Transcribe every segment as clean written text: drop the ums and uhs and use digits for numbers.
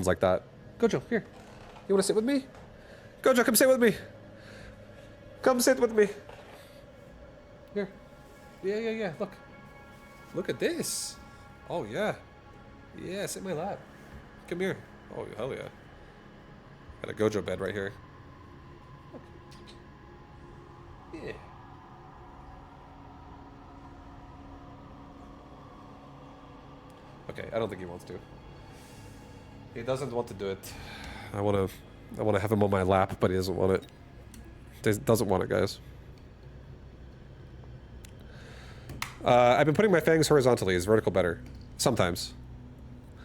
happens like that. Gojo, here. You want to sit with me? Gojo, come sit with me. Come sit with me. Here. Yeah. Look. Look at this. Oh, yeah. Yeah, sit in my lap. Come here. Oh, hell yeah. Got a Gojo bed right here. Look. Yeah. Okay, I don't think he wants to. He doesn't want to do it. I want to have him on my lap, but he doesn't want it. He doesn't want it, guys. I've been putting my fangs horizontally. Is vertical better? Sometimes.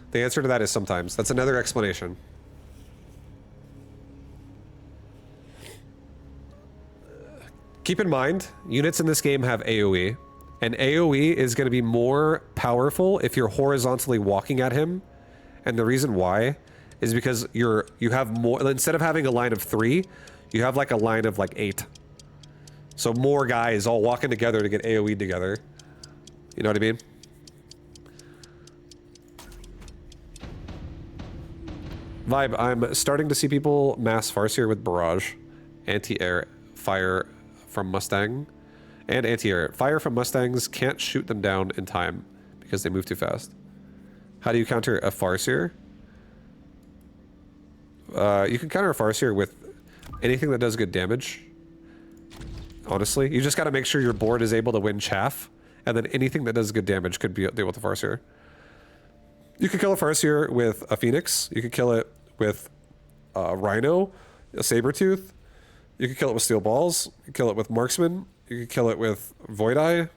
The answer to that is sometimes. That's another explanation. Keep in mind, units in this game have AoE. And AoE is going to be more powerful if you're horizontally walking at him. And the reason why is because you have more, instead of having a line of 3, you have like a line of like 8. So more guys all walking together to get AoE together. You know what I mean? Vibe, I'm starting to see people mass Farseer with Barrage, anti-air, fire from Mustang, and anti-air. Fire from Mustangs can't shoot them down in time because they move too fast. How do you counter a Farseer? You can counter a Farseer with anything that does good damage. Honestly, you just got to make sure your board is able to win chaff, and then anything that does good damage could be deal with a Farseer. You could kill a Farseer with a Phoenix. You could kill it with a Rhino, a Sabretooth. You could kill it with Steel Balls. You could kill it with Marksman. You could kill it with Void Eye.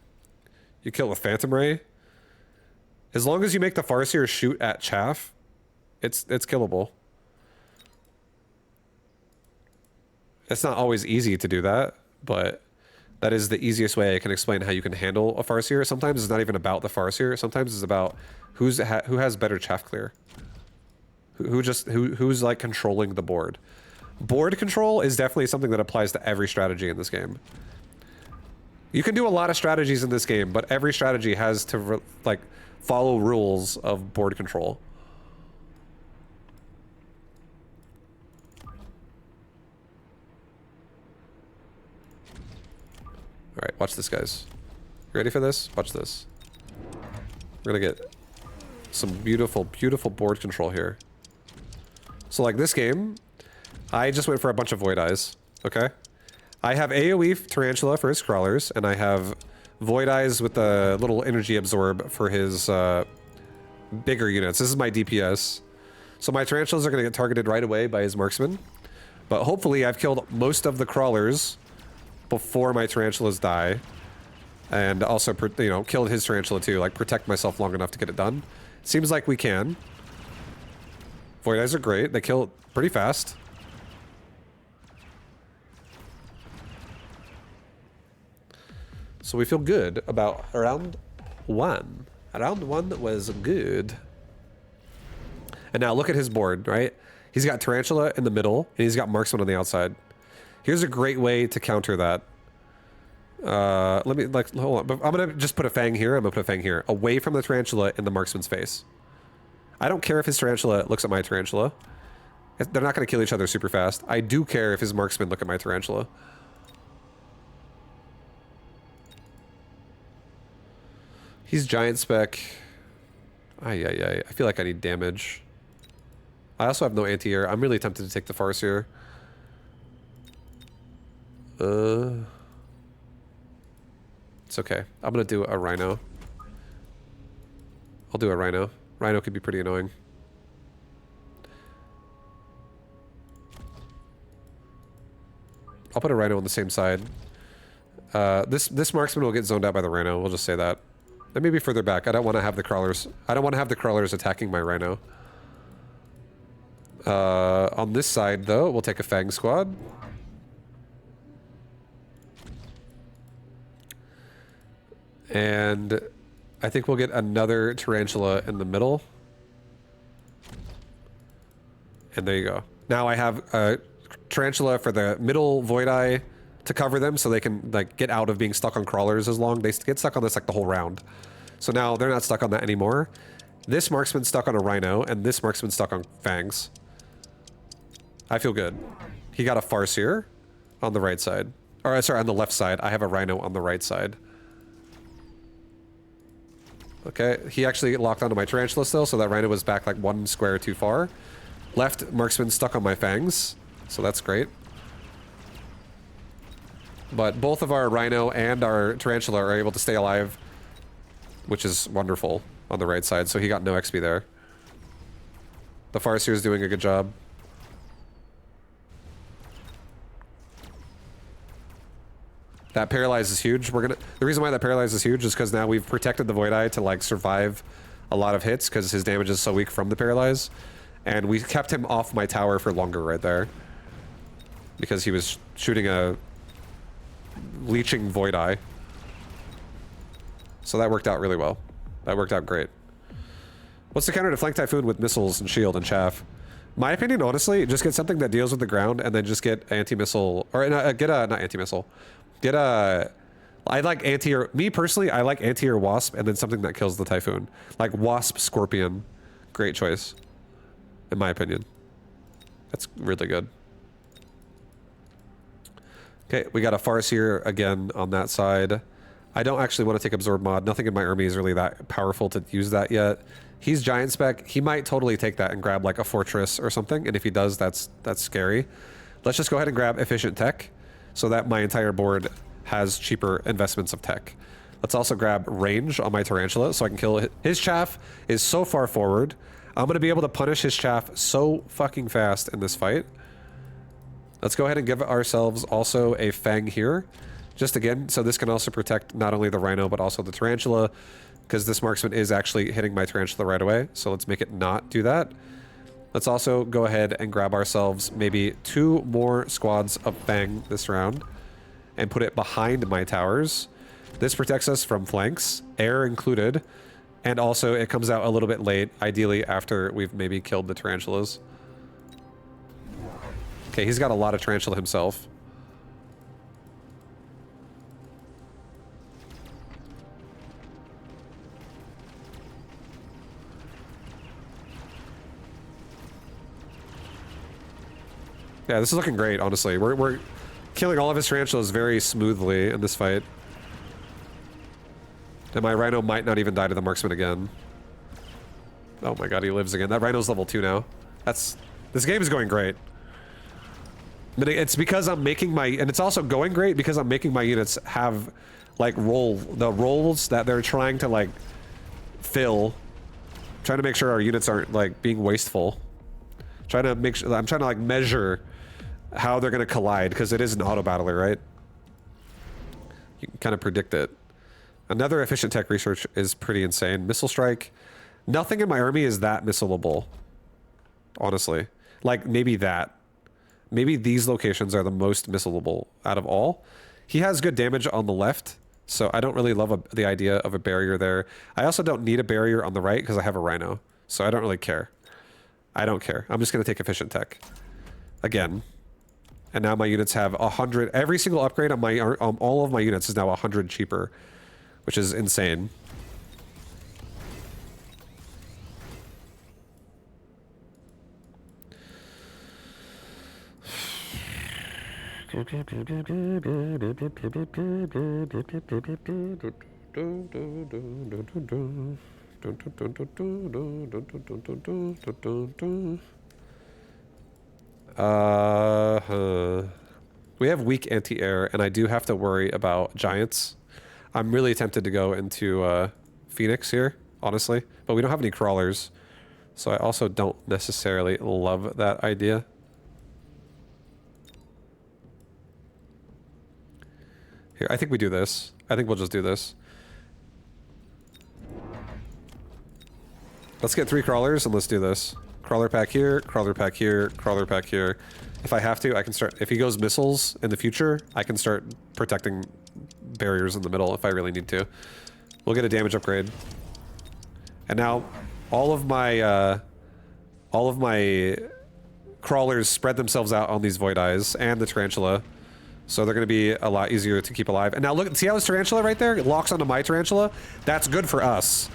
You kill it with Phantom Ray. As long as you make the Farseer shoot at chaff, it's killable. It's not always easy to do that, but that is the easiest way I can explain how you can handle a Farseer. Sometimes it's not even about the Farseer. Sometimes it's about who has better chaff clear. Who's like controlling the board. Board control is definitely something that applies to every strategy in this game. You can do a lot of strategies in this game, but every strategy has to like follow rules of board control. All right, watch this, guys. You ready for this? Watch this. We're gonna get some beautiful, beautiful board control here. So like this game, I just went for a bunch of Void Eyes, okay? I have AoE Tarantula for his crawlers, and I have Void Eyes with a little energy absorb for his bigger units. This is my DPS. So my Tarantulas are gonna get targeted right away by his Marksman. But hopefully I've killed most of the crawlers before my Tarantulas die. And also, you know, killed his Tarantula too, like protect myself long enough to get it done. Seems like we can. Void Eyes are great. They kill pretty fast. So we feel good about round 1. Round 1 was good. And now look at his board, right? He's got Tarantula in the middle, and he's got Marksman on the outside. Here's a great way to counter that. Let me, like, hold on. I'm gonna just put a Fang here. I'm gonna put a Fang here. Away from the Tarantula in the Marksman's face. I don't care if his Tarantula looks at my Tarantula. They're not gonna kill each other super fast. I do care if his Marksman look at my Tarantula. He's giant spec. I feel like I need damage. I also have no anti-air. I'm really tempted to take the Farseer. It's okay. I'm gonna do a Rhino. I'll do a Rhino. Rhino could be pretty annoying. I'll put a Rhino on the same side. This Marksman will get zoned out by the Rhino. We'll just say that. And maybe further back. I don't want to have the crawlers. I don't want to have the crawlers attacking my Rhino. On this side, though, we'll take a Fang Squad. And I think we'll get another Tarantula in the middle. And there you go. Now I have a Tarantula for the middle Void Eye to cover them so they can like get out of being stuck on crawlers as long. They get stuck on this like the whole round. So now they're not stuck on that anymore. This marksman stuck on a rhino, and this marksman stuck on fangs. I feel good. He got a farseer on the right side. Or, sorry, on the left side. I have a rhino on the right side. Okay, he actually locked onto my tarantula still, so that rhino was back like 1 square too far. Left marksman stuck on my fangs, so that's great. But both of our rhino and our tarantula are able to stay alive, which is wonderful on the right side, so he got no XP there. The farseer is doing a good job. That paralyze is huge. The reason why that paralyze is huge is because now we've protected the Void Eye to like survive a lot of hits because his damage is so weak from the paralyze. And we kept him off my tower for longer right there. Because he was shooting a leeching Void Eye. So that worked out really well. That worked out great. What's the counter to Flank Typhoon with missiles and shield and chaff? My opinion, honestly, just get something that deals with the ground and then just get anti-missile, or get a, not anti-missile. Get a, I like anti-air, me personally, I like anti-air wasp and then something that kills the typhoon. Like wasp scorpion. Great choice. In my opinion. That's really good. Okay, we got a farseer again on that side. I don't actually want to take absorb mod. Nothing in my army is really that powerful to use that yet. He's giant spec. He might totally take that and grab like a fortress or something. And if he does, that's scary. Let's just go ahead and grab efficient tech, so that my entire board has cheaper investments of tech. Let's also grab range on my tarantula so I can kill his chaff is so far forward. I'm going to be able to punish his chaff so fucking fast in this fight. Let's go ahead and give ourselves also a fang here. Just again, so this can also protect not only the rhino but also the tarantula, because this marksman is actually hitting my tarantula right away. So let's make it not do that. Let's also go ahead and grab ourselves maybe 2 more squads of Fang this round and put it behind my towers. This protects us from flanks, air included, and also it comes out a little bit late, ideally after we've maybe killed the tarantulas. Okay, he's got a lot of tarantula himself. Yeah, this is looking great, honestly. We're killing all of his tarantulas very smoothly in this fight. And my rhino might not even die to the marksman again. Oh my god, he lives again. That rhino's level 2 now. This game is going great. But it's because I'm making my... And it's also going great because I'm making my units have, like, the roles that they're trying to, like, fill. Trying to make sure our units aren't, like, being wasteful. Trying to make sure... I'm trying to, like, measure how they're going to collide, because it is an auto-battler, right? You can kind of predict it. Another efficient tech research is pretty insane. Missile strike. Nothing in my army is that missile-able. Honestly. Like, maybe that. Maybe these locations are the most missile-able out of all. He has good damage on the left, so I don't really love the idea of a barrier there. I also don't need a barrier on the right because I have a rhino, so I don't really care. I don't care. I'm just going to take efficient tech. Again. And now my units have 100. Every single upgrade on my all of my units is now 100 cheaper, which is insane. We have weak anti-air, and I do have to worry about giants. I'm really tempted to go into Phoenix here, honestly, but we don't have any crawlers, so I also don't necessarily love that idea. Here, I think we do this. I think we'll just do this. Let's get 3 crawlers and let's do this. Crawler pack here, crawler pack here, crawler pack here. If I have to, I can start... If he goes missiles in the future, I can start protecting barriers in the middle if I really need to. We'll get a damage upgrade. And now, all of my crawlers spread themselves out on these Void Eyes and the Tarantula. So they're going to be a lot easier to keep alive. And now look, see how his Tarantula right there? It locks onto my Tarantula? That's good for us.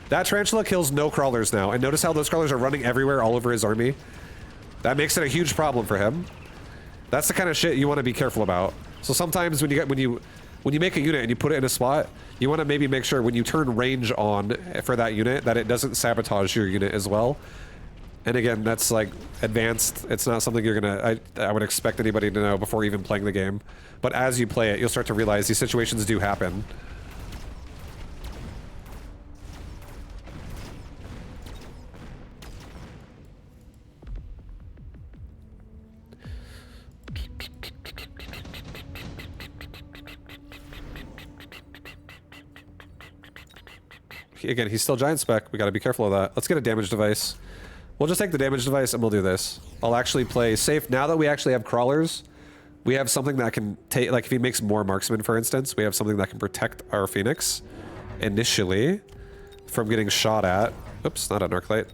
That Tarantula kills no crawlers now. And notice how those crawlers are running everywhere all over his army? That makes it a huge problem for him. That's the kind of shit you want to be careful about. So sometimes when you make a unit and you put it in a spot, you want to maybe make sure when you turn range on for that unit that it doesn't sabotage your unit as well. And again, that's like advanced. It's not something you're gonna, I would expect anybody to know before even playing the game. But as you play it, you'll start to realize these situations do happen. Again, he's still giant spec. We gotta be careful of that. Let's get a damage device. We'll just take the damage device and we'll do this. I'll actually play safe. Now that we actually have crawlers, we have something that can take, like if he makes more marksmen, for instance, we have something that can protect our Phoenix initially from getting shot at. Oops, not an arc light.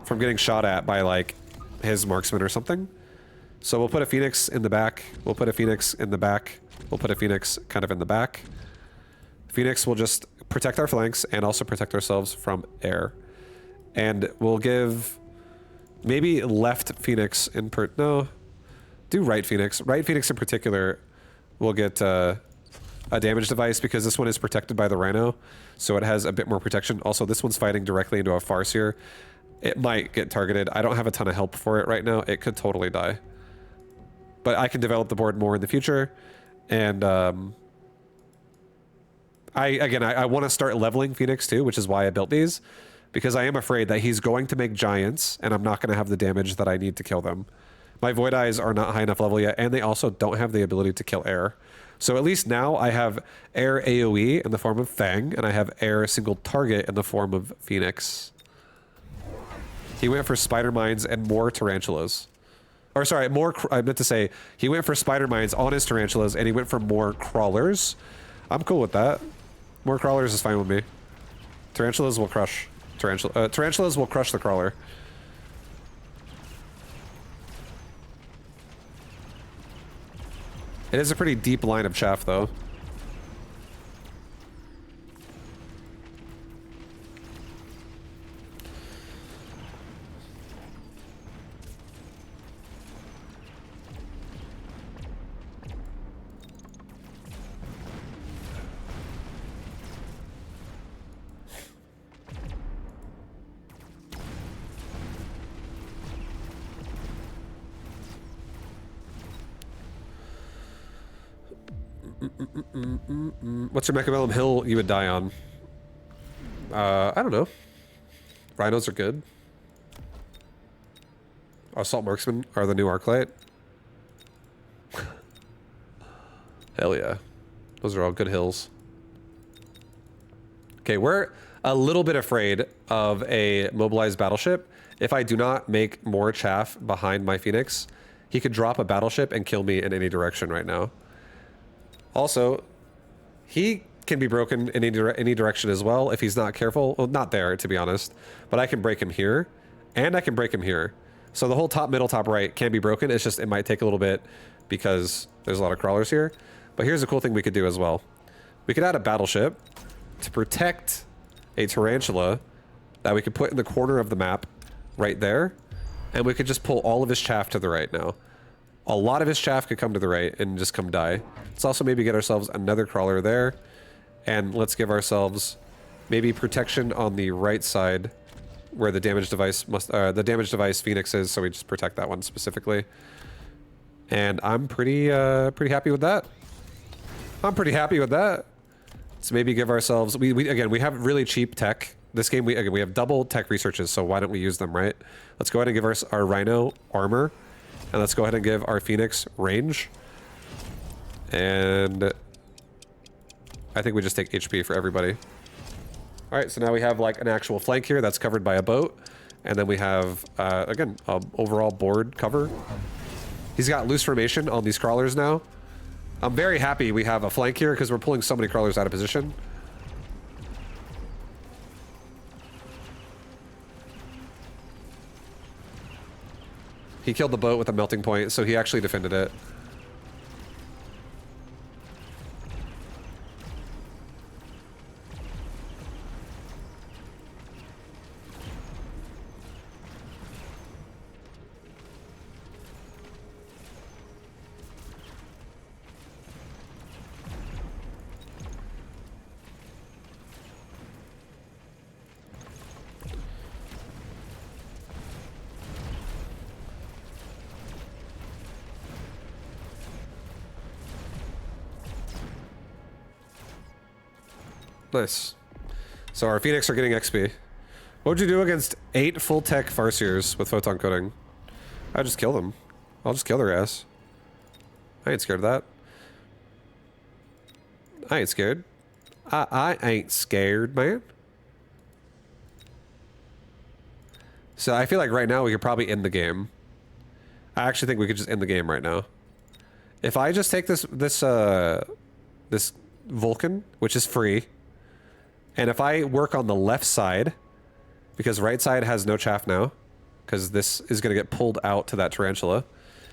From getting shot at by like his marksman or something. So we'll put a Phoenix in the back. We'll put a Phoenix in the back. We'll put a Phoenix kind of in the back. Phoenix will just protect our flanks and also protect ourselves from air. And we'll give maybe left Phoenix in no, do right Phoenix. Right Phoenix in particular will get a damage device because this one is protected by the Rhino, so it has a bit more protection. Also, this one's fighting directly into a Farseer. It might get targeted. I don't have a ton of help for it right now. It could totally die. But I can develop the board more in the future, and I want to start leveling Phoenix too, which is why I built these, because I am afraid that he's going to make giants and I'm not going to have the damage that I need to kill them. My Void Eyes are not high enough level yet, and they also don't have the ability to kill air. So at least now I have air AoE in the form of Fang, and I have air single target in the form of Phoenix. He went for spider mines and more tarantulas. Or sorry, I meant to say, he went for spider mines on his tarantulas and he went for more crawlers. I'm cool with that. More crawlers is fine with me. Tarantulas will crush. Tarantulas will crush the crawler. It is a pretty deep line of chaff, though. What's your Mechabellum hill you would die on? I don't know. Rhinos are good. Assault Marksmen are the new Arclight. Hell yeah. Those are all good hills. Okay, we're a little bit afraid of a mobilized battleship. If I do not make more chaff behind my Phoenix, he could drop a battleship and kill me in any direction right now. Also, he can be broken in any direction as well if he's not careful. Well, not there, to be honest. But I can break him here, and I can break him here. So the whole top, middle, top, right can be broken. It's just, it might take a little bit because there's a lot of crawlers here. But here's a cool thing we could do as well. We could add a battleship to protect a tarantula that we could put in the corner of the map right there. And we could just pull all of his chaff to the right now. A lot of his chaff could come to the right and just come die. Let's also maybe get ourselves another crawler there. And let's give ourselves maybe protection on the right side where the damage device Phoenix is, so we just protect that one specifically. And I'm pretty happy with that. I'm pretty happy with that. Let's maybe give ourselves, again, we have really cheap tech. This game, we have double tech researches, so why don't we use them, right? Let's go ahead and give our Rhino armor. And let's go ahead and give our Phoenix range. And I think we just take HP for everybody. All right, so now we have like an actual flank here that's covered by a boat. And then we have, again, overall board cover. He's got loose formation on these crawlers now. I'm very happy we have a flank here because we're pulling so many crawlers out of position. He killed the boat with a melting point, so he actually defended it. Nice. So our Phoenix are getting XP. What would you do against 8 full tech Farseers with photon coating? I'd just kill them. I'll just kill their ass. I ain't scared of that. I ain't scared. I ain't scared, man. So I feel like right now we could probably end the game. I actually think we could just end the game right now. If I just take this Vulcan, which is free, and if I work on the left side, because right side has no chaff now, because this is going to get pulled out to that tarantula.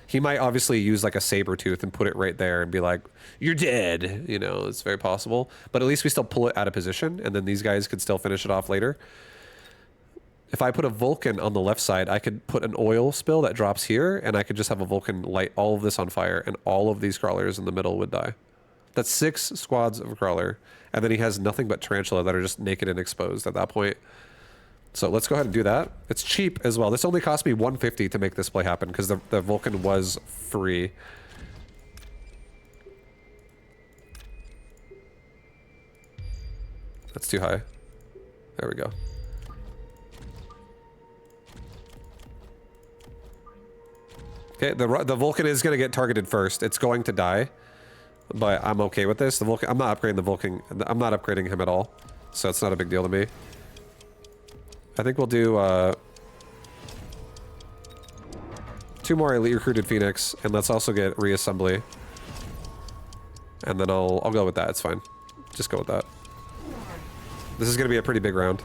He might obviously use like a saber tooth and put it right there and be like, you're dead. You know, it's very possible. But at least we still pull it out of position, and then these guys could still finish it off later. If I put a Vulcan on the left side, I could put an oil spill that drops here, and I could just have a Vulcan light all of this on fire, and all of these crawlers in the middle would die. That's 6 squads of crawler. And then he has nothing but tarantula that are just naked and exposed at that point. So let's go ahead and do that. It's cheap as well. This only cost me 150 to make this play happen because the Vulcan was free. That's too high. There we go. Okay, the Vulcan is going to get targeted first. It's going to die, but I'm okay with this. The Vulcan, I'm not upgrading the Vulcan. I'm not upgrading him at all, so it's not a big deal to me. I think we'll do 2 more elite recruited Phoenix, and let's also get reassembly. And then I'll go with that. It's fine. Just go with that. This is going to be a pretty big round.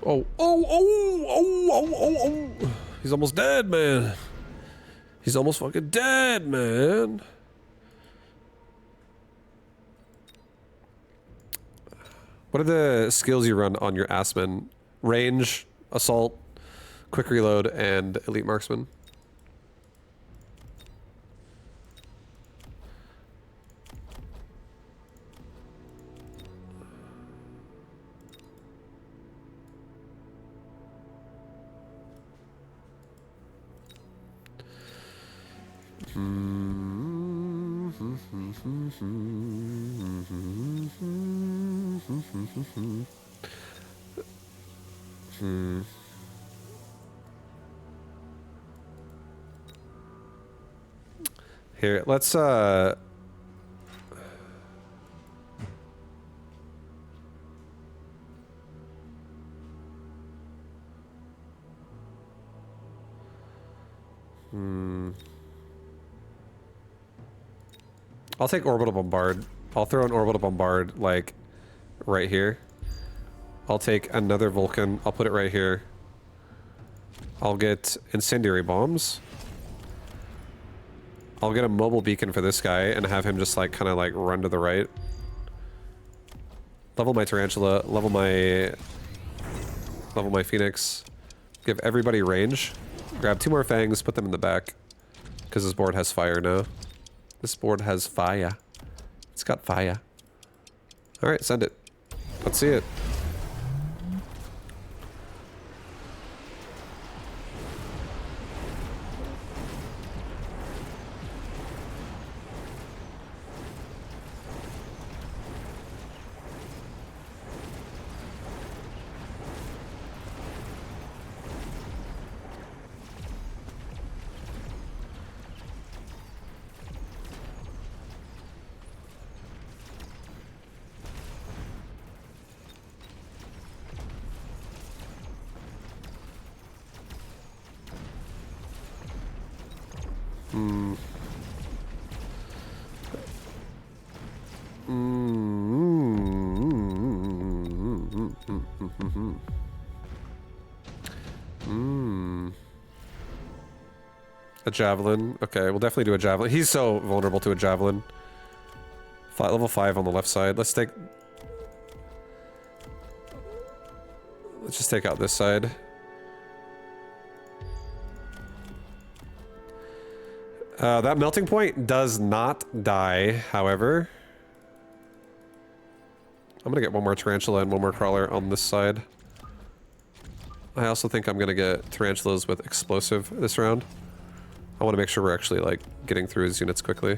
Oh. He's almost dead, man. He's almost fucking dead, man. What are the skills you run on your Assman? Range, assault, quick reload, and elite marksman. Here, let's I'll take orbital bombard. I'll throw an orbital bombard like right here. I'll take another Vulcan. I'll put it right here. I'll get incendiary bombs. I'll get a mobile beacon for this guy and have him just like kind of like run to the right. Level my tarantula, level my Phoenix. Give everybody range. Grab 2 more fangs, put them in the back. Because this board has fire now. This board has fire. It's got fire. Alright, send it. Let's see it. A javelin. Okay, we'll definitely do a javelin. He's so vulnerable to a javelin. Level 5 on the left side. Let's just take out this side. That melting point does not die, however. I'm gonna get one more tarantula and one more crawler on this side. I also think I'm gonna get tarantulas with explosive this round. I want to make sure we're actually like getting through his units quickly.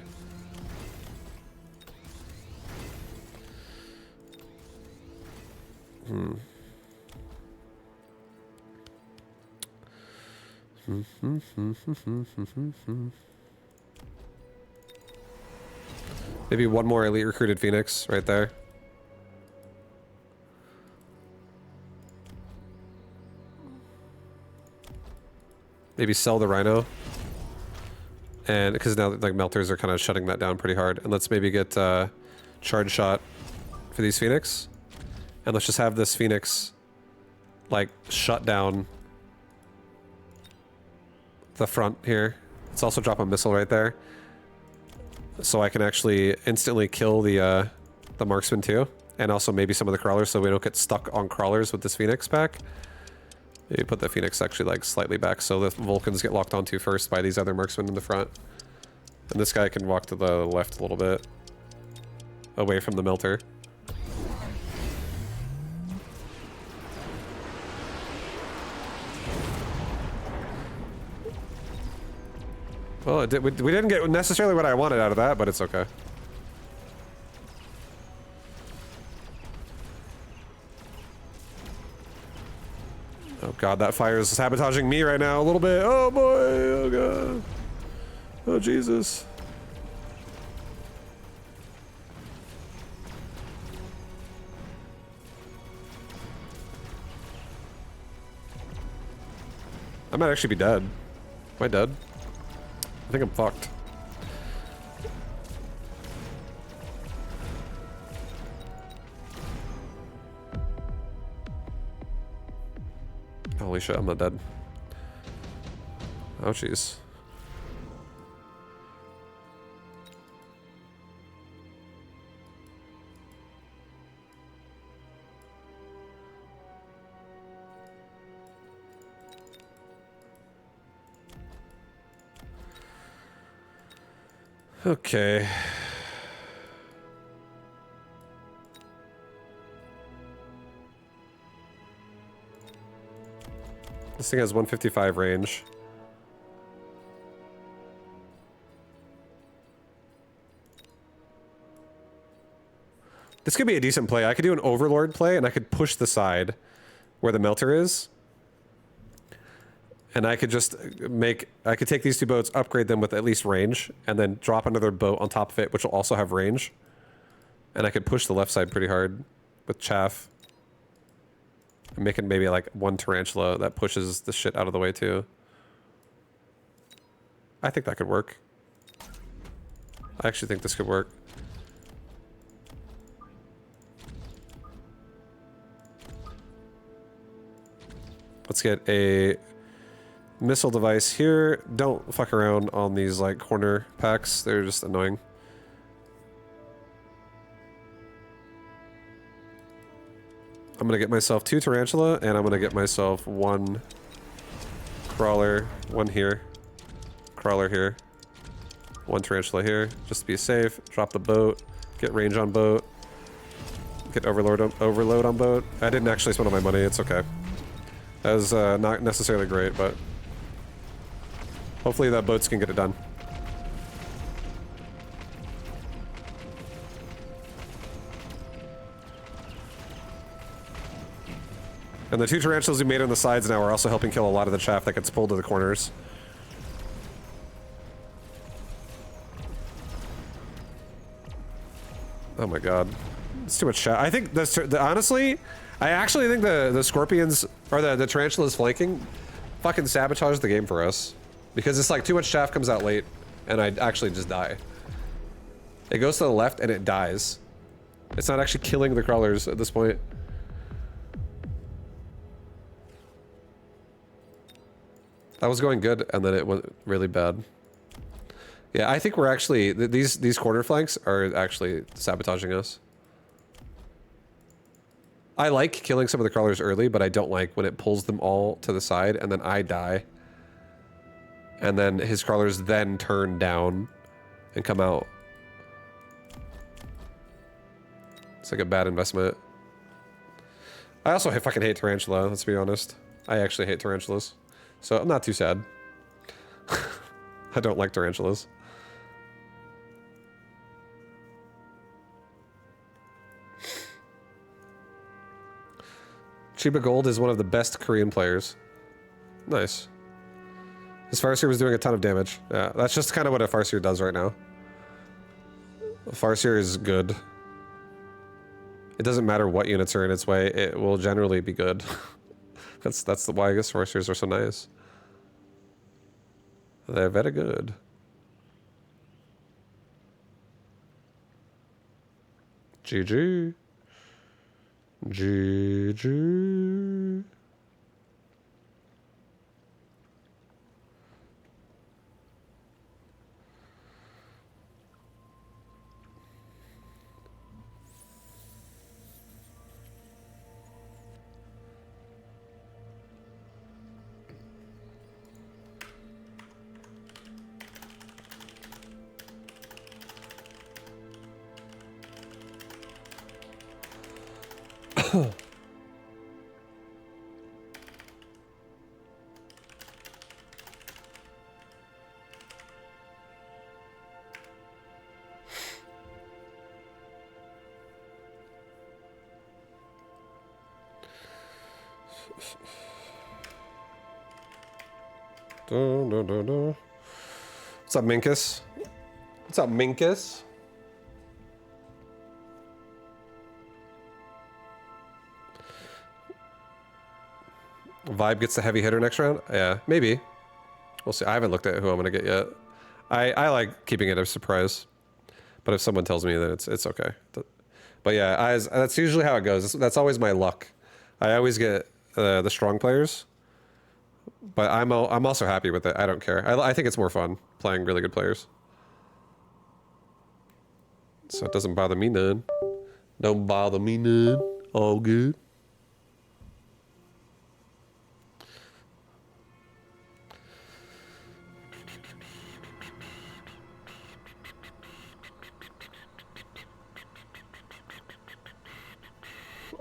Maybe one more elite recruited Phoenix right there. Maybe sell the Rhino. And because now like melters are kind of shutting that down pretty hard. And let's maybe get charge shot for these Phoenix. And let's just have this Phoenix like shut down the front here. Let's also drop a missile right there. So I can actually instantly kill the marksman too. And also maybe some of the crawlers so we don't get stuck on crawlers with this Phoenix pack. Maybe put the Phoenix actually like slightly back so the Vulcans get locked onto first by these other marksmen in the front. And this guy can walk to the left a little bit. Away from the melter. Well, we didn't get necessarily what I wanted out of that, but it's okay. Oh god, that fire is sabotaging me right now a little bit. Oh boy, oh god. Oh Jesus. I might actually be dead. Am I dead? I think I'm fucked. Holy shit, I'm not dead. Oh jeez. Okay. This thing has 155 range. This could be a decent play. I could do an Overlord play and I could push the side where the melter is. And I could just I could take these two boats, upgrade them with at least range, and then drop another boat on top of it, which will also have range. And I could push the left side pretty hard with chaff. I'm making maybe like one tarantula that pushes the shit out of the way too. I think that could work. I actually think this could work. Let's get a missile device here. Don't fuck around on these like corner packs. They're just annoying. I'm gonna get myself 2 tarantula and I'm gonna get myself 1 crawler, 1 here, crawler here, 1 tarantula here, just to be safe. Drop the boat, get range on boat, get overload on boat. I didn't actually spend all my money, it's okay. That was not necessarily great, but hopefully that boats can get it done. And the 2 tarantulas we made on the sides now are also helping kill a lot of the chaff that gets pulled to the corners. Oh my god. It's too much chaff. I think honestly, I actually think the scorpions, or the tarantulas flanking, fucking sabotage the game for us. Because it's like too much chaff comes out late, and I actually just die. It goes to the left and it dies. It's not actually killing the crawlers at this point. That was going good, and then it went really bad. Yeah, I think we're actually... These corner flanks are actually sabotaging us. I like killing some of the crawlers early, but I don't like when it pulls them all to the side, and then I die. And then his crawlers then turn down and come out. It's like a bad investment. I also fucking hate Tarantula, let's be honest. I actually hate tarantulas. So I'm not too sad. I don't like tarantulas. Chiba Gold is one of the best Korean players. Nice. His Farseer was doing a ton of damage. Yeah, that's just kind of what a Farseer does right now. A Farseer is good. It doesn't matter what units are in its way, it will generally be good. That's why I guess Farseers are so nice. They're very good. GG. GG. What's up, Minkus? What's up, Minkus? Vibe gets the heavy hitter next round? Yeah, maybe. We'll see. I haven't looked at who I'm gonna get yet. I like keeping it a surprise. But if someone tells me, then it's okay. But yeah, that's usually how it goes. That's always my luck. I always get the strong players. But I'm also happy with it. I don't care. I think it's more fun playing really good players. So it doesn't bother me none. Don't bother me none. All good.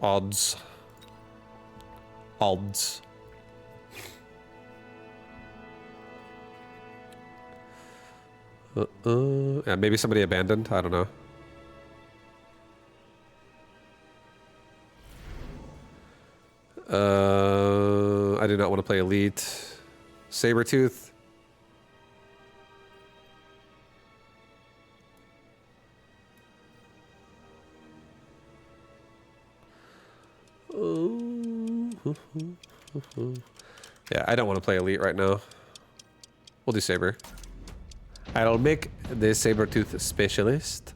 Odds. Odds. Yeah, maybe somebody abandoned. I don't know. I do not want to play Elite. Sabretooth. Yeah, I don't want to play Elite right now. We'll do Saber. I'll make the Sabretooth Specialist.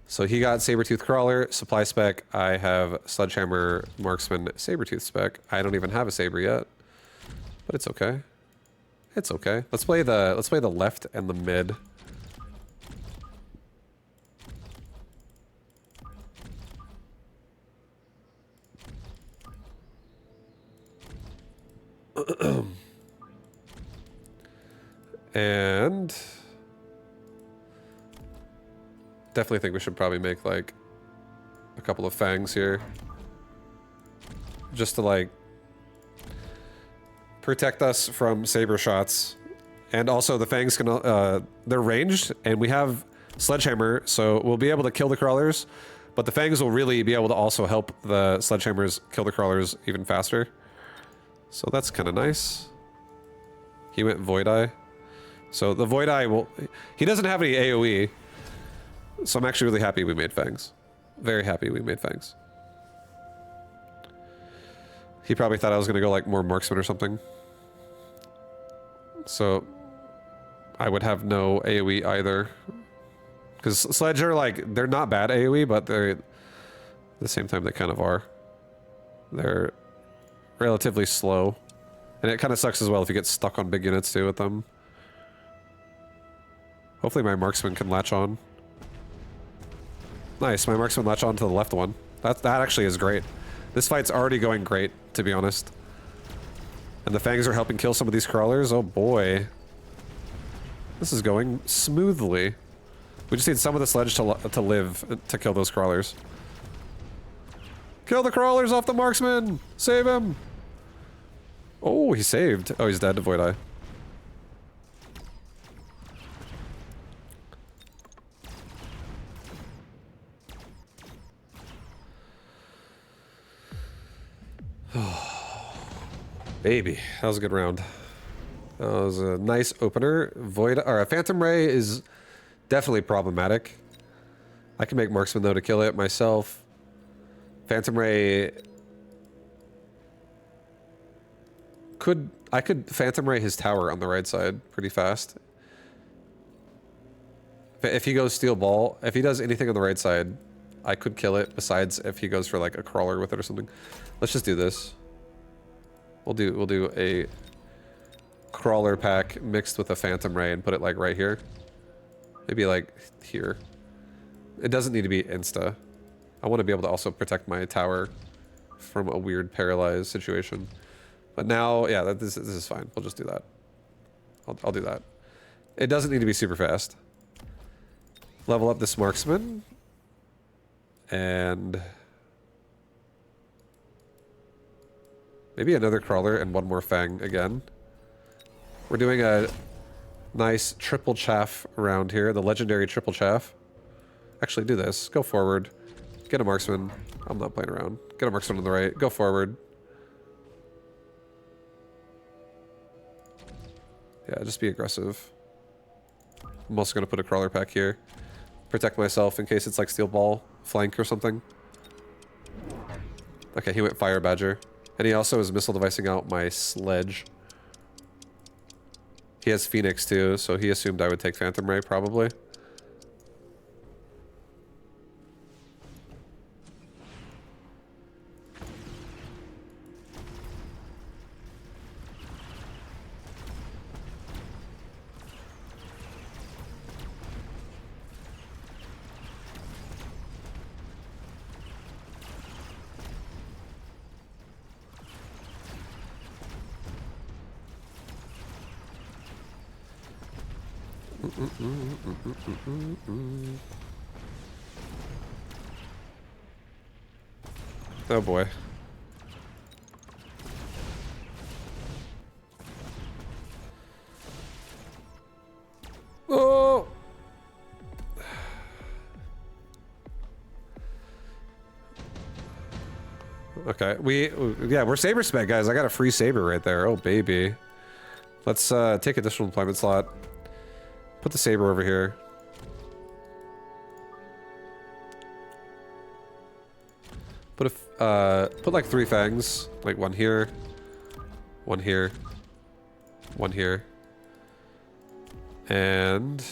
So he got Sabretooth Crawler, Supply Spec. I have Sledgehammer, Marksman, Sabretooth Spec. I don't even have a Saber yet. But it's okay. It's okay. Let's play the left and the mid. And definitely think we should probably make like a couple of fangs here. Just to like protect us from saber shots. And also the fangs can, they're ranged and we have Sledgehammer, so we'll be able to kill the crawlers, but the fangs will really be able to also help the Sledgehammers kill the crawlers even faster. So that's kind of nice. He went Void Eye. So the Void Eye will... He doesn't have any AoE. So I'm actually really happy we made fangs. Very happy we made fangs. He probably thought I was going to go like more marksman or something. So I would have no AoE either. Because Sledge are like... They're not bad AoE, but they're... At the same time, they kind of are. They're relatively slow. And it kind of sucks as well if you get stuck on big units too with them. Hopefully my marksman can latch on. Nice, my marksman latch on to the left one. That actually is great. This fight's already going great, to be honest. And the fangs are helping kill some of these crawlers. Oh boy. This is going smoothly. We just need some of the sledge to live to kill those crawlers. Kill the crawlers off the marksman! Save him! Oh, he saved. Oh, he's dead to Void Eye. Baby, that was a good round. That was a nice opener. Void or Phantom Ray is definitely problematic. I can make marksman though to kill it myself. Phantom Ray I could Phantom Ray his tower on the right side pretty fast. If he goes Steel Ball, if he does anything on the right side, I could kill it, besides if he goes for like a crawler with it or something. Let's just do this. We'll do a crawler pack mixed with a Phantom Ray and put it like right here. Maybe like here. It doesn't need to be insta. I want to be able to also protect my tower from a weird paralyzed situation. But now, yeah, this is fine. We'll just do that. I'll do that. It doesn't need to be super fast. Level up this marksman. And maybe another crawler and one more fang again. We're doing a nice triple chaff around here. The legendary triple chaff. Actually, do this. Go forward. Get a marksman. I'm not playing around. Get a marksman on the right. Go forward. Yeah, just be aggressive. I'm also going to put a crawler pack here. Protect myself in case it's like Steel Ball flank or something. Okay, he went Fire Badger. And he also is missile devicing out my sledge. He has Phoenix too, so he assumed I would take Phantom Ray probably. Oh boy. Oh! Okay, we're saber spec, guys. I got a free saber right there. Oh baby. Let's take additional deployment slot. Put the saber over here. Put like 3 fangs, like one here, one here, one here, and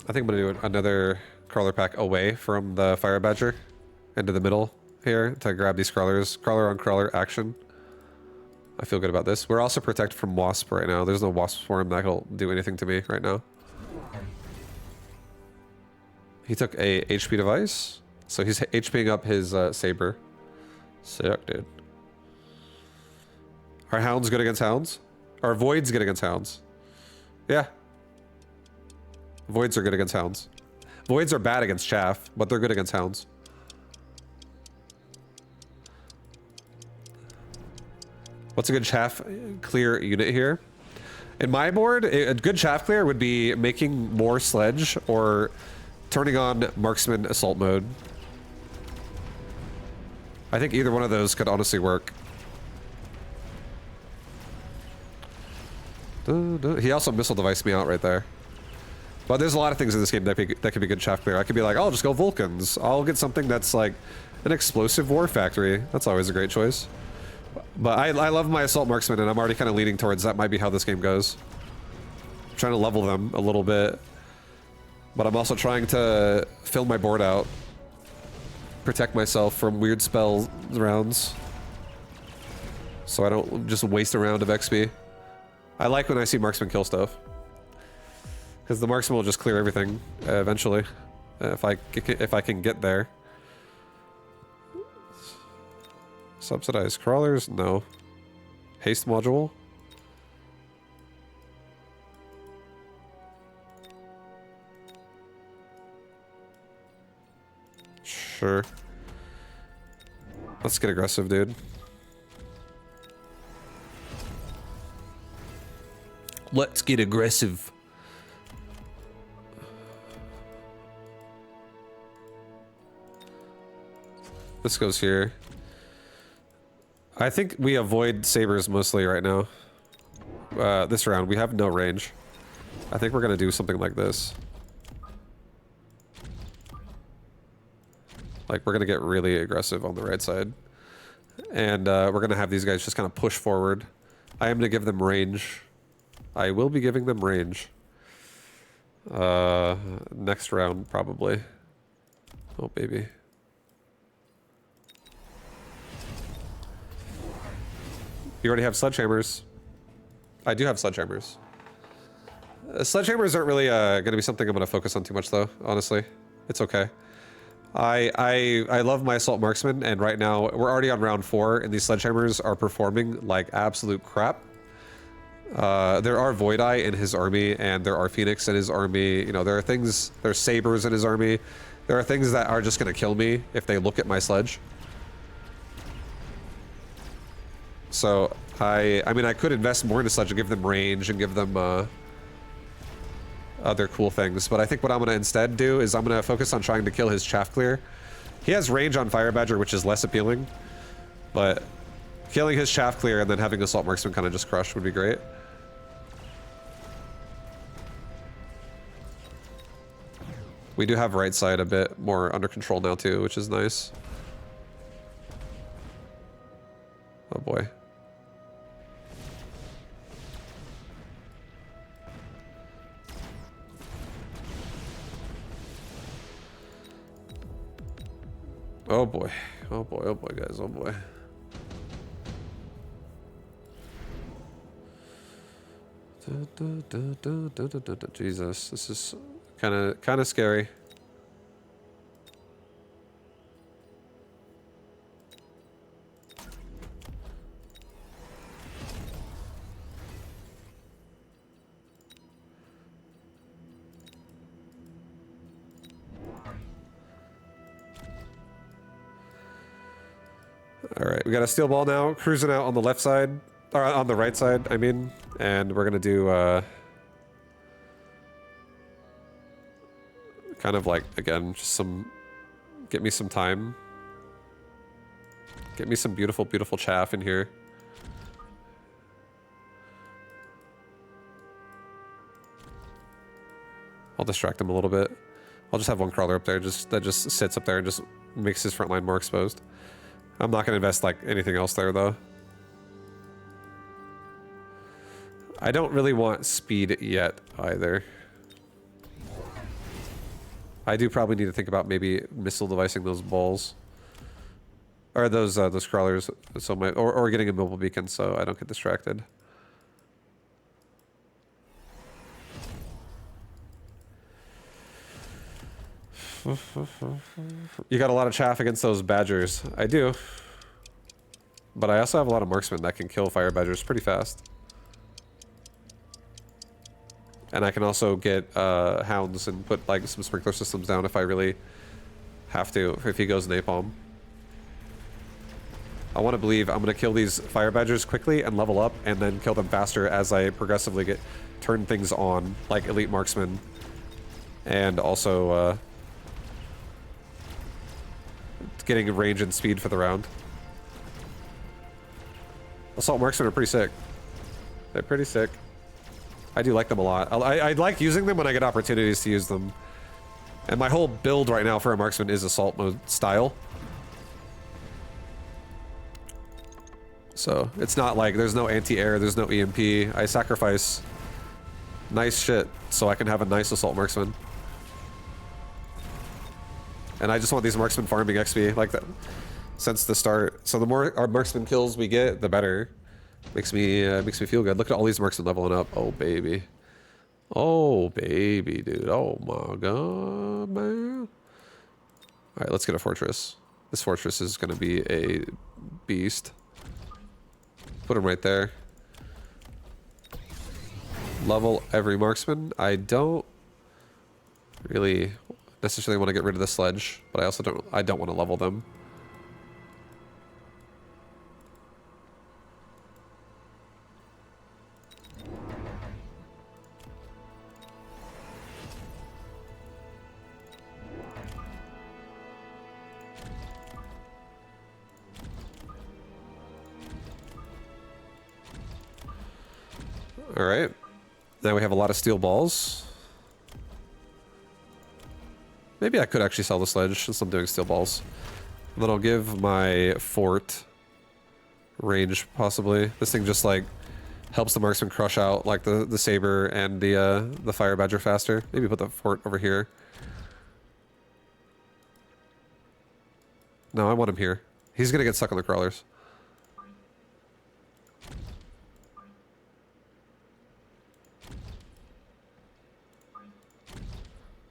I think I'm gonna do another crawler pack away from the Fire Badger into the middle here to grab these crawlers. Crawler on crawler action. I feel good about this. We're also protected from Wasp right now. There's no Wasp swarm that'll do anything to me right now. He took a HP device, so he's HPing up his saber. Sick, dude. Are hounds good against hounds? Are voids good against hounds? Yeah. Voids are good against hounds. Voids are bad against chaff, but they're good against hounds. What's a good chaff clear unit here? In my board, a good chaff clear would be making more sledge or turning on marksman assault mode. I think either one of those could honestly work. He also missile device me out right there. But there's a lot of things in this game that could be good chaff clear. I could be like, oh, I'll just go Vulcans. I'll get something that's like an explosive war factory. That's always a great choice. But I love my assault marksman, and I'm already kind of leaning towards that might be how this game goes. I'm trying to level them a little bit. But I'm also trying to fill my board out. Protect myself from weird spell rounds. So I don't just waste a round of XP. I like when I see marksman kill stuff. Because the marksman will just clear everything eventually, if I can get there. Subsidized crawlers? No. Haste module? Sure. Let's get aggressive, dude. Let's get aggressive. This goes here. I think we avoid sabers mostly right now. This round, we have no range. I think we're gonna do something like this. Like, we're gonna get really aggressive on the right side. And we're gonna have these guys just kind of push forward. I am gonna give them range. I will be giving them range. Next round, probably. Oh, baby. You already have sledgehammers. I do have sledgehammers. Sledgehammers aren't really going to be something I'm going to focus on too much, though. Honestly, it's okay. I love my assault marksman, and right now we're already on round 4, and these sledgehammers are performing like absolute crap. There are Void Eye in his army, and there are Phoenix in his army. You know, there are things. There's sabers in his army. There are things that are just going to kill me if they look at my sledge. So, I mean, I could invest more into Sledge and give them range and give them, other cool things. But I think what I'm going to instead do is I'm going to focus on trying to kill his chaff clear. He has range on Fire Badger, which is less appealing. But killing his chaff clear and then having Assault Marksman kind of just crush would be great. We do have right side a bit more under control now too, which is nice. Oh boy. Oh boy. Oh boy, oh boy, guys, oh boy. Jesus, this is kind of scary. Alright, we got a steel ball now, cruising out on the left side, or on the right side, I mean, and we're gonna do, kind of like, again, just some, get me some time. Get me some beautiful, beautiful chaff in here. I'll distract him a little bit. I'll just have one crawler up there, that just sits up there and just makes his front line more exposed. I'm not going to invest like anything else there though. I don't really want speed yet either. I do probably need to think about maybe missile devicing those balls. Or those crawlers, so or getting a mobile beacon so I don't get distracted. You got a lot of chaff against those badgers. I do. But I also have a lot of marksmen that can kill fire badgers pretty fast. And I can also get hounds and put like some sprinkler systems down if I really have to, if he goes napalm. I want to believe I'm going to kill these fire badgers quickly and level up and then kill them faster as I progressively turn things on, like elite marksmen. And also getting range and speed for the round. Assault marksmen are pretty sick. They're pretty sick. I do like them a lot. I like using them when I get opportunities to use them. And my whole build right now for a marksman is assault mode style. So it's not like there's no anti-air, there's no EMP. I sacrifice nice shit so I can have a nice assault marksman. And I just want these marksmen farming XP like that since the start. So the more our marksman kills we get, the better. Makes me feel good. Look at all these marksmen leveling up. Oh baby. Oh baby, dude. Oh my god, man. Alright, let's get a fortress. This fortress is gonna be a beast. Put him right there. Level every marksman. I don't really necessarily want to get rid of the sledge, but I also don't want to level them. All right. Now we have a lot of steel balls. Maybe I could actually sell the sledge since I'm doing steel balls. And then I'll give my fort range, possibly. This thing just like helps the marksman crush out like the saber and the fire badger faster. Maybe put the fort over here. No, I want him here. He's gonna get stuck on the crawlers.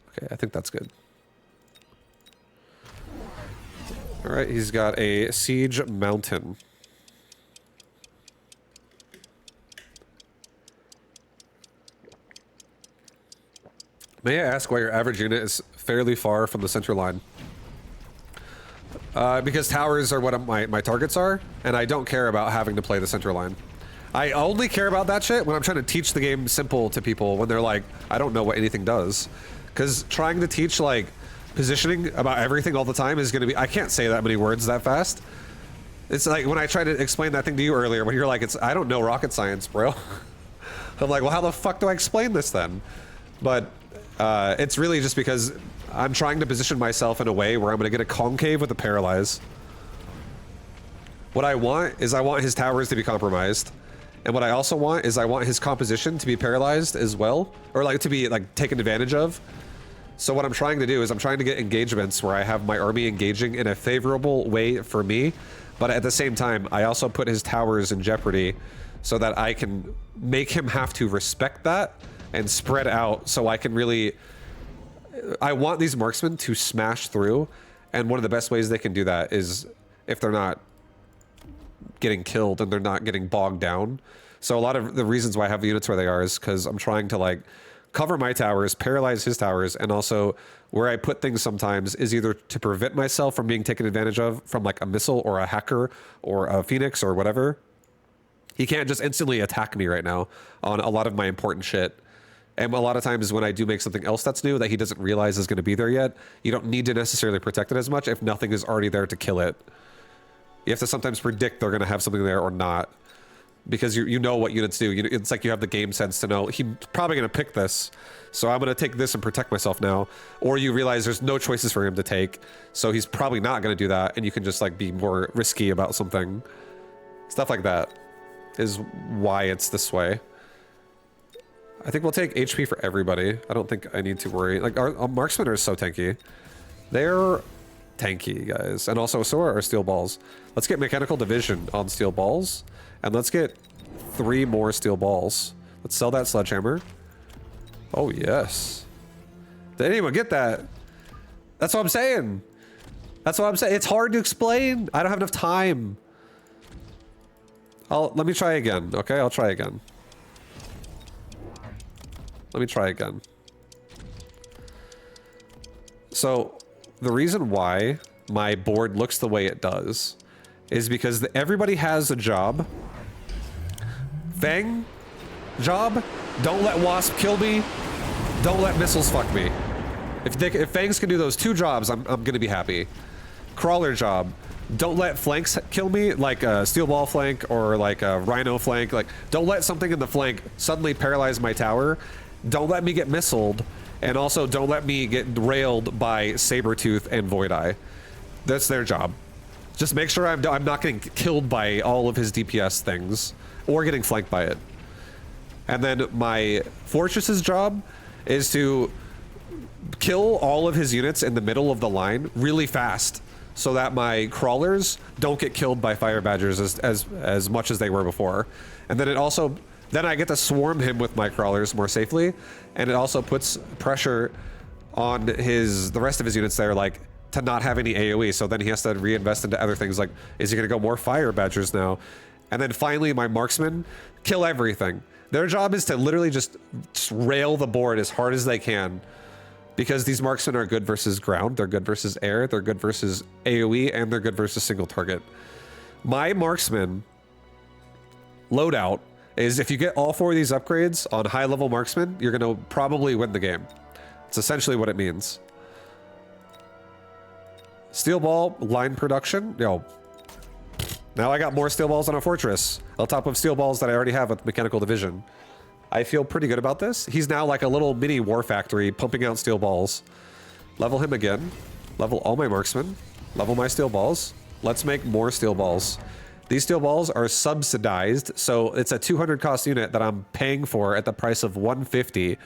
Okay, I think that's good. All right, he's got a siege mountain. May I ask why your average unit is fairly far from the center line? Because towers are what my targets are, and I don't care about having to play the center line. I only care about that shit when I'm trying to teach the game simple to people when they're like, I don't know what anything does. Because trying to teach like positioning about everything all the time is going to be, I can't say that many words that fast. It's like when I tried to explain that thing to you earlier when you're like, I don't know rocket science, bro. I'm like, well, how the fuck do I explain this then? But it's really just because I'm trying to position myself in a way where I'm going to get a concave with a paralyze. What I want is I want his towers to be compromised. And what I also want is I want his composition to be paralyzed as well. Or like to be like taken advantage of. So what I'm trying to do is I'm trying to get engagements where I have my army engaging in a favorable way for me. But at the same time, I also put his towers in jeopardy so that I can make him have to respect that and spread out so I can really... I want these marksmen to smash through. And one of the best ways they can do that is if they're not getting killed and they're not getting bogged down. So a lot of the reasons why I have the units where they are is because I'm trying to like cover my towers, paralyze his towers, and also where I put things sometimes is either to prevent myself from being taken advantage of from like a missile or a hacker or a phoenix or whatever. He can't just instantly attack me right now on a lot of my important shit. And a lot of times when I do make something else that's new that he doesn't realize is going to be there yet, you don't need to necessarily protect it as much if nothing is already there to kill it. You have to sometimes predict they're going to have something there or not. Because you know what units do. It's like you have the game sense to know he's probably going to pick this. So I'm going to take this and protect myself now. Or you realize there's no choices for him to take. So he's probably not going to do that. And you can just like be more risky about something. Stuff like that is why it's this way. I think we'll take HP for everybody. I don't think I need to worry. Like our marksmen are so tanky. They're tanky, guys. And also so are our steel balls. Let's get mechanical division on steel balls. And let's get 3 more steel balls. Let's sell that sledgehammer. Oh, yes. Did anyone get that? That's what I'm saying. That's what I'm saying. It's hard to explain. I don't have enough time. Let me try again. Okay, I'll try again. Let me try again. So, the reason why my board looks the way it does is because everybody has a job. Fang, job, don't let Wasp kill me. Don't let missiles fuck me. If Fangs can do those 2 jobs, I'm gonna be happy. Crawler job, Don't let flanks kill me, like a steel ball flank or like a rhino flank. Like, don't let something in the flank suddenly paralyze my tower. Don't let me get missiled, and also don't let me get railed by Sabertooth and Void Eye. That's their job. Just make sure I'm not getting killed by all of his DPS things or getting flanked by it. And then my Fortress's job is to kill all of his units in the middle of the line really fast, so that my crawlers don't get killed by fire badgers as much as they were before. And then then I get to swarm him with my crawlers more safely, and it also puts pressure on the rest of his units there, like, to not have any AoE. So then he has to reinvest into other things, like, is he gonna go more fire badgers now? And then finally my marksmen kill everything. Their job is to literally just rail the board as hard as they can, because these marksmen are good versus ground, they're good versus air, they're good versus AoE, and they're good versus single target. My marksman loadout is, if you get all 4 of these upgrades on high level marksman, you're gonna probably win the game. It's essentially what it means. Steel ball line production, yo. Now I got more steel balls on a fortress, on top of steel balls that I already have with mechanical division. I feel pretty good about this. He's now like a little mini war factory pumping out steel balls. Level him again. Level all my marksmen. Level my steel balls. Let's make more steel balls. These steel balls are subsidized, so it's a 200 cost unit that I'm paying for at the price of 150.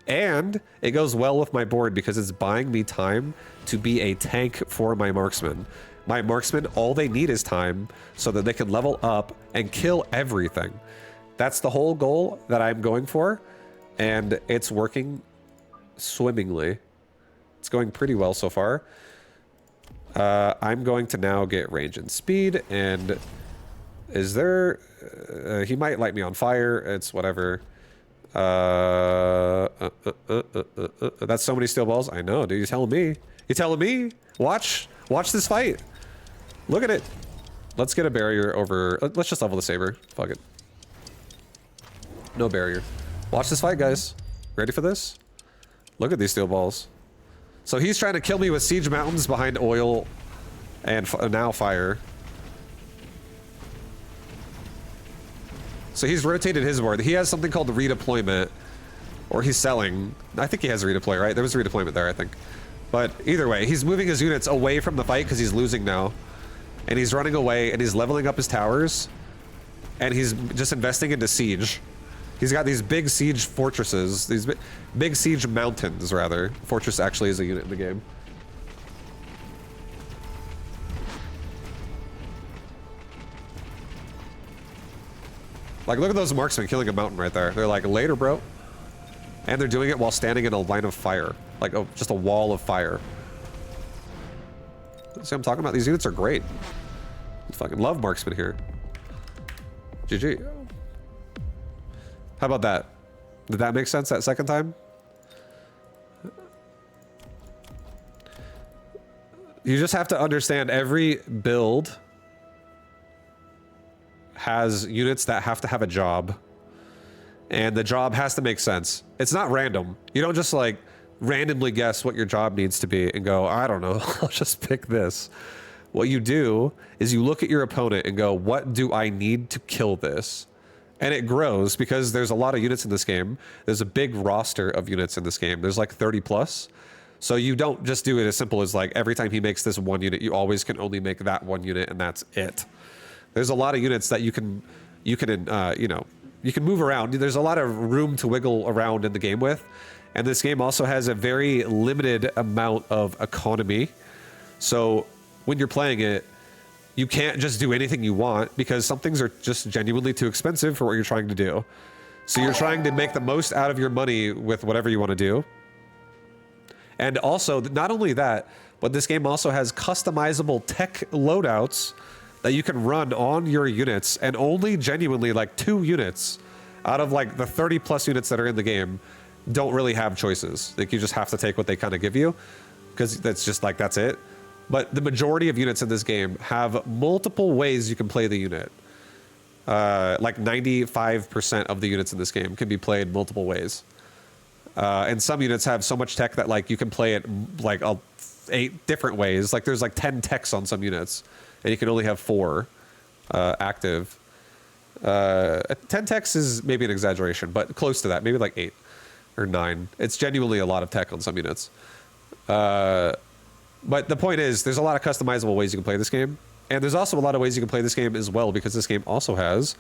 And it goes well with my board because it's buying me time to be a tank for my marksmen. My marksmen, all they need is time so that they can level up and kill everything. That's the whole goal that I'm going for, and it's working swimmingly. It's going pretty well so far. I'm going to now get range and speed, and is there... he might light me on fire, it's whatever. That's so many steel balls. I know, dude, you're telling me. You're telling me? Watch this fight. Look at it. Let's get a barrier over... Let's just level the saber. Fuck it. No barrier. Watch this fight, guys. Ready for this? Look at these steel balls. So he's trying to kill me with siege mountains behind oil and now fire. So he's rotated his board. He has something called redeployment, or he's selling. I think he has a redeploy, right? There was a redeployment there, I think. But either way, he's moving his units away from the fight because he's losing now. And he's running away, and he's leveling up his towers. And he's just investing into siege. He's got these big siege fortresses, these big siege mountains, rather. Fortress actually is a unit in the game. Like, look at those marksmen killing a mountain right there. They're like, later, bro. And they're doing it while standing in a line of fire. Like, just a wall of fire. See what I'm talking about? These units are great. I fucking love marksmen here. GG. How about that? Did that make sense that second time? You just have to understand every build has units that have to have a job, and the job has to make sense. It's not random. You don't just like randomly guess what your job needs to be and go, I don't know, I'll just pick this. What you do is you look at your opponent and go, what do I need to kill this? And it grows because there's a lot of units in this game. There's a big roster of units in this game. There's like 30 plus. So you don't just do it as simple as like every time he makes this one unit, you always can only make that one unit and that's it. There's a lot of units that you can move around. There's a lot of room to wiggle around in the game with. And this game also has a very limited amount of economy. So when you're playing it, you can't just do anything you want because some things are just genuinely too expensive for what you're trying to do. So you're trying to make the most out of your money with whatever you want to do. And also, not only that, but this game also has customizable tech loadouts that you can run on your units, and only genuinely like 2 units out of like the 30 plus units that are in the game don't really have choices. Like, you just have to take what they kind of give you because that's just like, that's it. But the majority of units in this game have multiple ways you can play the unit. Like 95% of the units in this game can be played multiple ways. And some units have so much tech that like you can play it like 8 different ways. Like there's like 10 techs on some units. and you can only have 4 active. 10 techs is maybe an exaggeration, but close to that, maybe like 8 or 9. It's genuinely a lot of tech on some units. But the point is, there's a lot of customizable ways you can play this game, and there's also a lot of ways you can play this game as well, because this game also has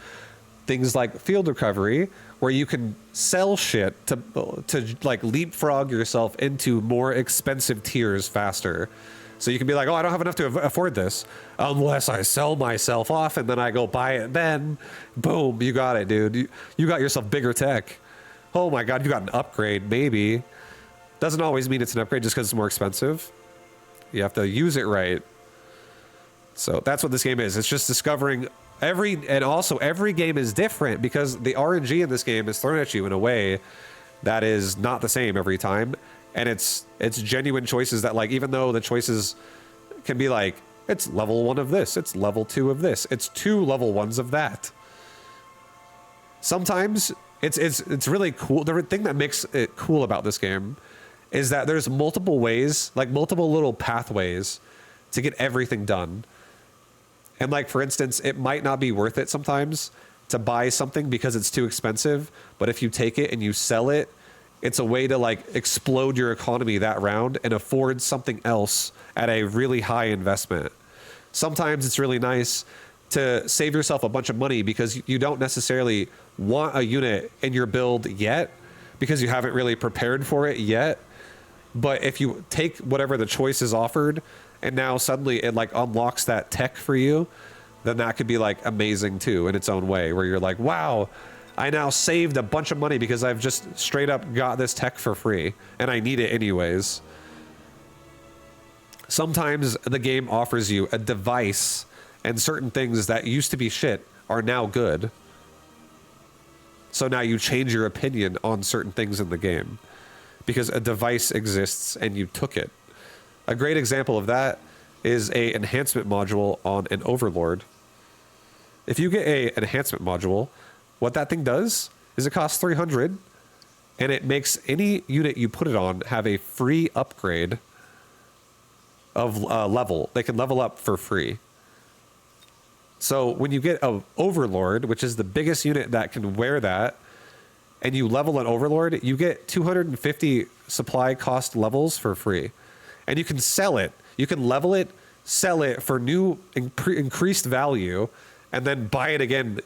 things like field recovery, where you can sell shit to like leapfrog yourself into more expensive tiers faster. So you can be like, oh, I don't have enough to afford this unless I sell myself off and then I go buy it. Then, boom, you got it, dude. You got yourself bigger tech. Oh my God, you got an upgrade, maybe. Doesn't always mean it's an upgrade just because it's more expensive. You have to use it right. So that's what this game is. It's just discovering and also every game is different because the RNG in this game is thrown at you in a way that is not the same every time. And it's genuine choices that, like, even though the choices can be like, it's level 1 of this, it's level 2 of this, it's 2 level 1s of that. Sometimes it's really cool. The thing that makes it cool about this game is that there's multiple ways, like multiple little pathways to get everything done. And like, for instance, it might not be worth it sometimes to buy something because it's too expensive, but if you take it and you sell it, it's a way to like explode your economy that round and afford something else at a really high investment. Sometimes it's really nice to save yourself a bunch of money because you don't necessarily want a unit in your build yet because you haven't really prepared for it yet. But if you take whatever the choice is offered and now suddenly it like unlocks that tech for you, then that could be like amazing too in its own way, where you're like, wow, I now saved a bunch of money because I've just straight up got this tech for free and I need it anyways. Sometimes the game offers you a device and certain things that used to be shit are now good. So now you change your opinion on certain things in the game because a device exists and you took it. A great example of that is a enhancement module on an Overlord. If you get a enhancement module, what that thing does is it costs 300 and it makes any unit you put it on have a free upgrade of level. They can level up for free. So when you get an Overlord, which is the biggest unit that can wear that, and you level an Overlord, you get 250 supply cost levels for free. And you can sell it. You can level it, sell it for new increased value, and then buy it again.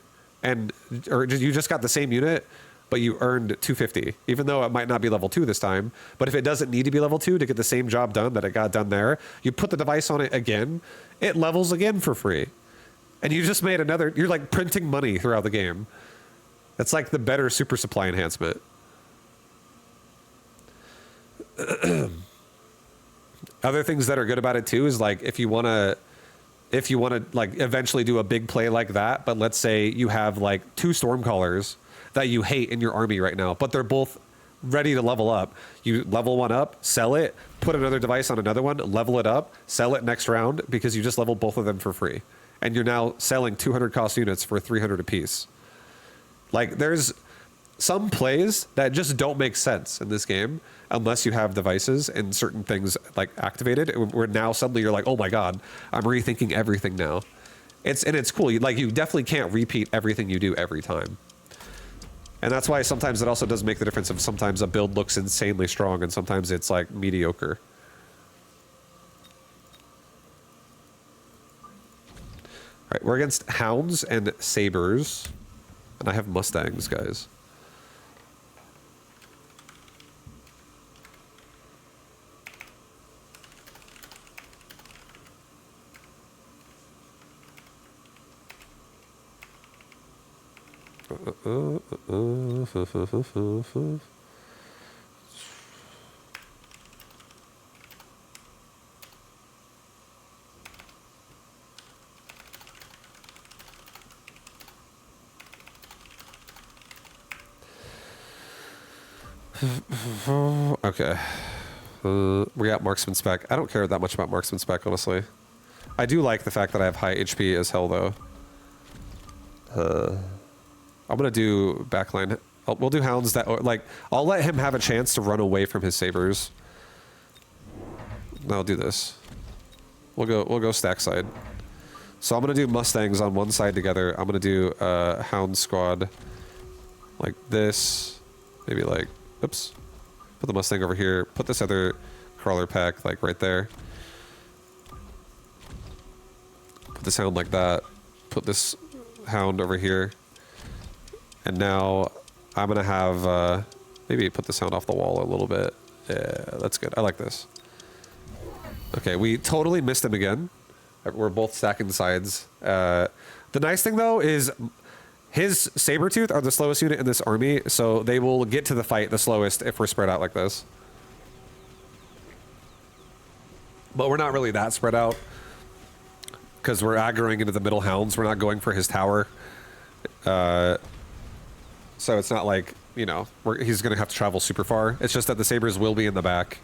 Or you just got the same unit, but you earned 250, even though it might not be level 2 this time. But if it doesn't need to be level 2 to get the same job done that it got done there, you put the device on it again, it levels again for free. And you just made another, you're like printing money throughout the game. That's like the better super supply enhancement. Other things that are good about it too is like if you want to like eventually do a big play like that, but let's say you have like 2 Stormcallers that you hate in your army right now, but they're both ready to level up. You level one up, sell it, put another device on another one, level it up, sell it next round because you just leveled both of them for free. And you're now selling 200 cost units for 300 apiece. Like, there's some plays that just don't make sense in this game unless you have devices and certain things like activated, where now suddenly you're like, oh my God, I'm rethinking everything now. It's cool. You definitely can't repeat everything you do every time. And that's why sometimes it also does make the difference of sometimes a build looks insanely strong and sometimes it's like mediocre. All right, we're against Hounds and Sabers. And I have Mustangs, guys. Okay. We got Marksman spec. I don't care that much about Marksman spec, honestly. I do like the fact that I have high HP as hell, though. I'm gonna do backline. We'll do Hounds that, like, I'll let him have a chance to run away from his Sabers. No, I'll do this. We'll go stack side. So I'm gonna do Mustangs on one side together. I'm gonna do Hound Squad like this. Maybe like, oops. Put the Mustang over here. Put this other crawler pack like right there. Put this Hound like that. Put this Hound over here. And now I'm gonna have maybe put this Hound off the wall a little bit. Yeah, that's good. I like this. Okay, we totally missed him again. We're both stacking sides. The nice thing though is his Sabertooth are the slowest unit in this army, so they will get to the fight the slowest if we're spread out like this. But we're not really that spread out because we're aggroing into the middle hounds. We're not going for his tower. So it's not like, you know, he's going to have to travel super far. It's just that the Sabers will be in the back.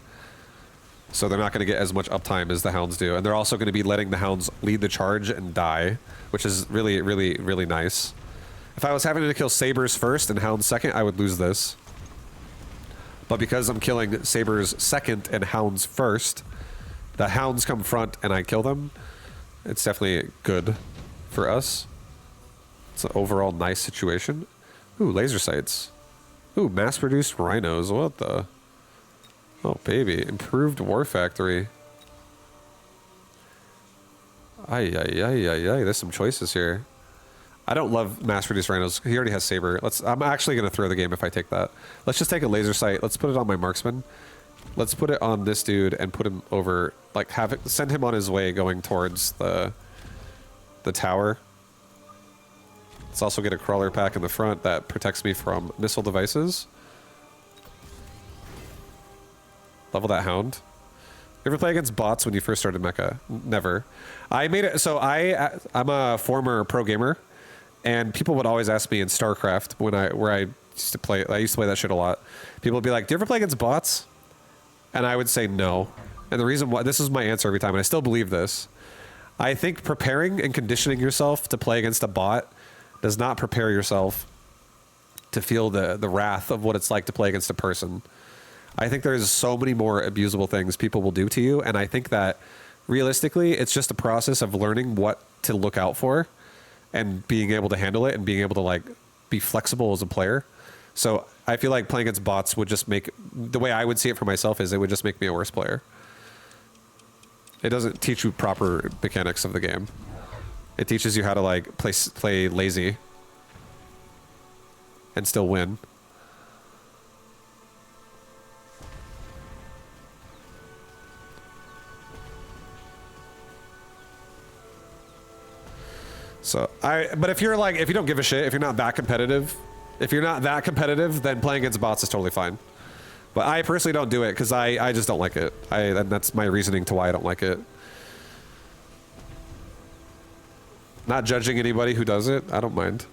So they're not going to get as much uptime as the Hounds do. And they're also going to be letting the Hounds lead the charge and die, which is really, really, really nice. If I was having to kill Sabers first and Hounds second, I would lose this. But because I'm killing Sabers second and Hounds first, the Hounds come front and I kill them, it's definitely good for us. It's an overall nice situation. Ooh, laser sights. Ooh, mass-produced rhinos. What the... Oh, baby. Improved war factory. Ay, ay, ay, ay, ay. There's some choices here. I don't love mass-produced rhinos. He already has saber. I'm actually going to throw the game if I take that. Let's just take a laser sight. Let's put it on my marksman. Let's put it on this dude and put him over... Like, send him on his way going towards the tower. Let's also get a crawler pack in the front that protects me from missile devices. Level that Hound. You ever play against bots when you first started Mecha? Never. I made it so I'm a former pro gamer, and people would always ask me in StarCraft where I used to play. I used to play that shit a lot. People would be like, "Do you ever play against bots?" And I would say no. And the reason why, this is my answer every time, and I still believe this. I think preparing and conditioning yourself to play against a bot does not prepare yourself to feel the wrath of what it's like to play against a person. I think there's so many more abusable things people will do to you, and I think that realistically, it's just a process of learning what to look out for and being able to handle it and being able to like be flexible as a player. So I feel like playing against bots would just make, the way I would see it for myself is it would just make me a worse player. It doesn't teach you proper mechanics of the game. It teaches you how to like play lazy and still win. So but if you're like, if you don't give a shit, if you're not that competitive, then playing against bots is totally fine. But I personally don't do it because I just don't like it. And that's my reasoning to why I don't like it. Not judging anybody who does it, I don't mind.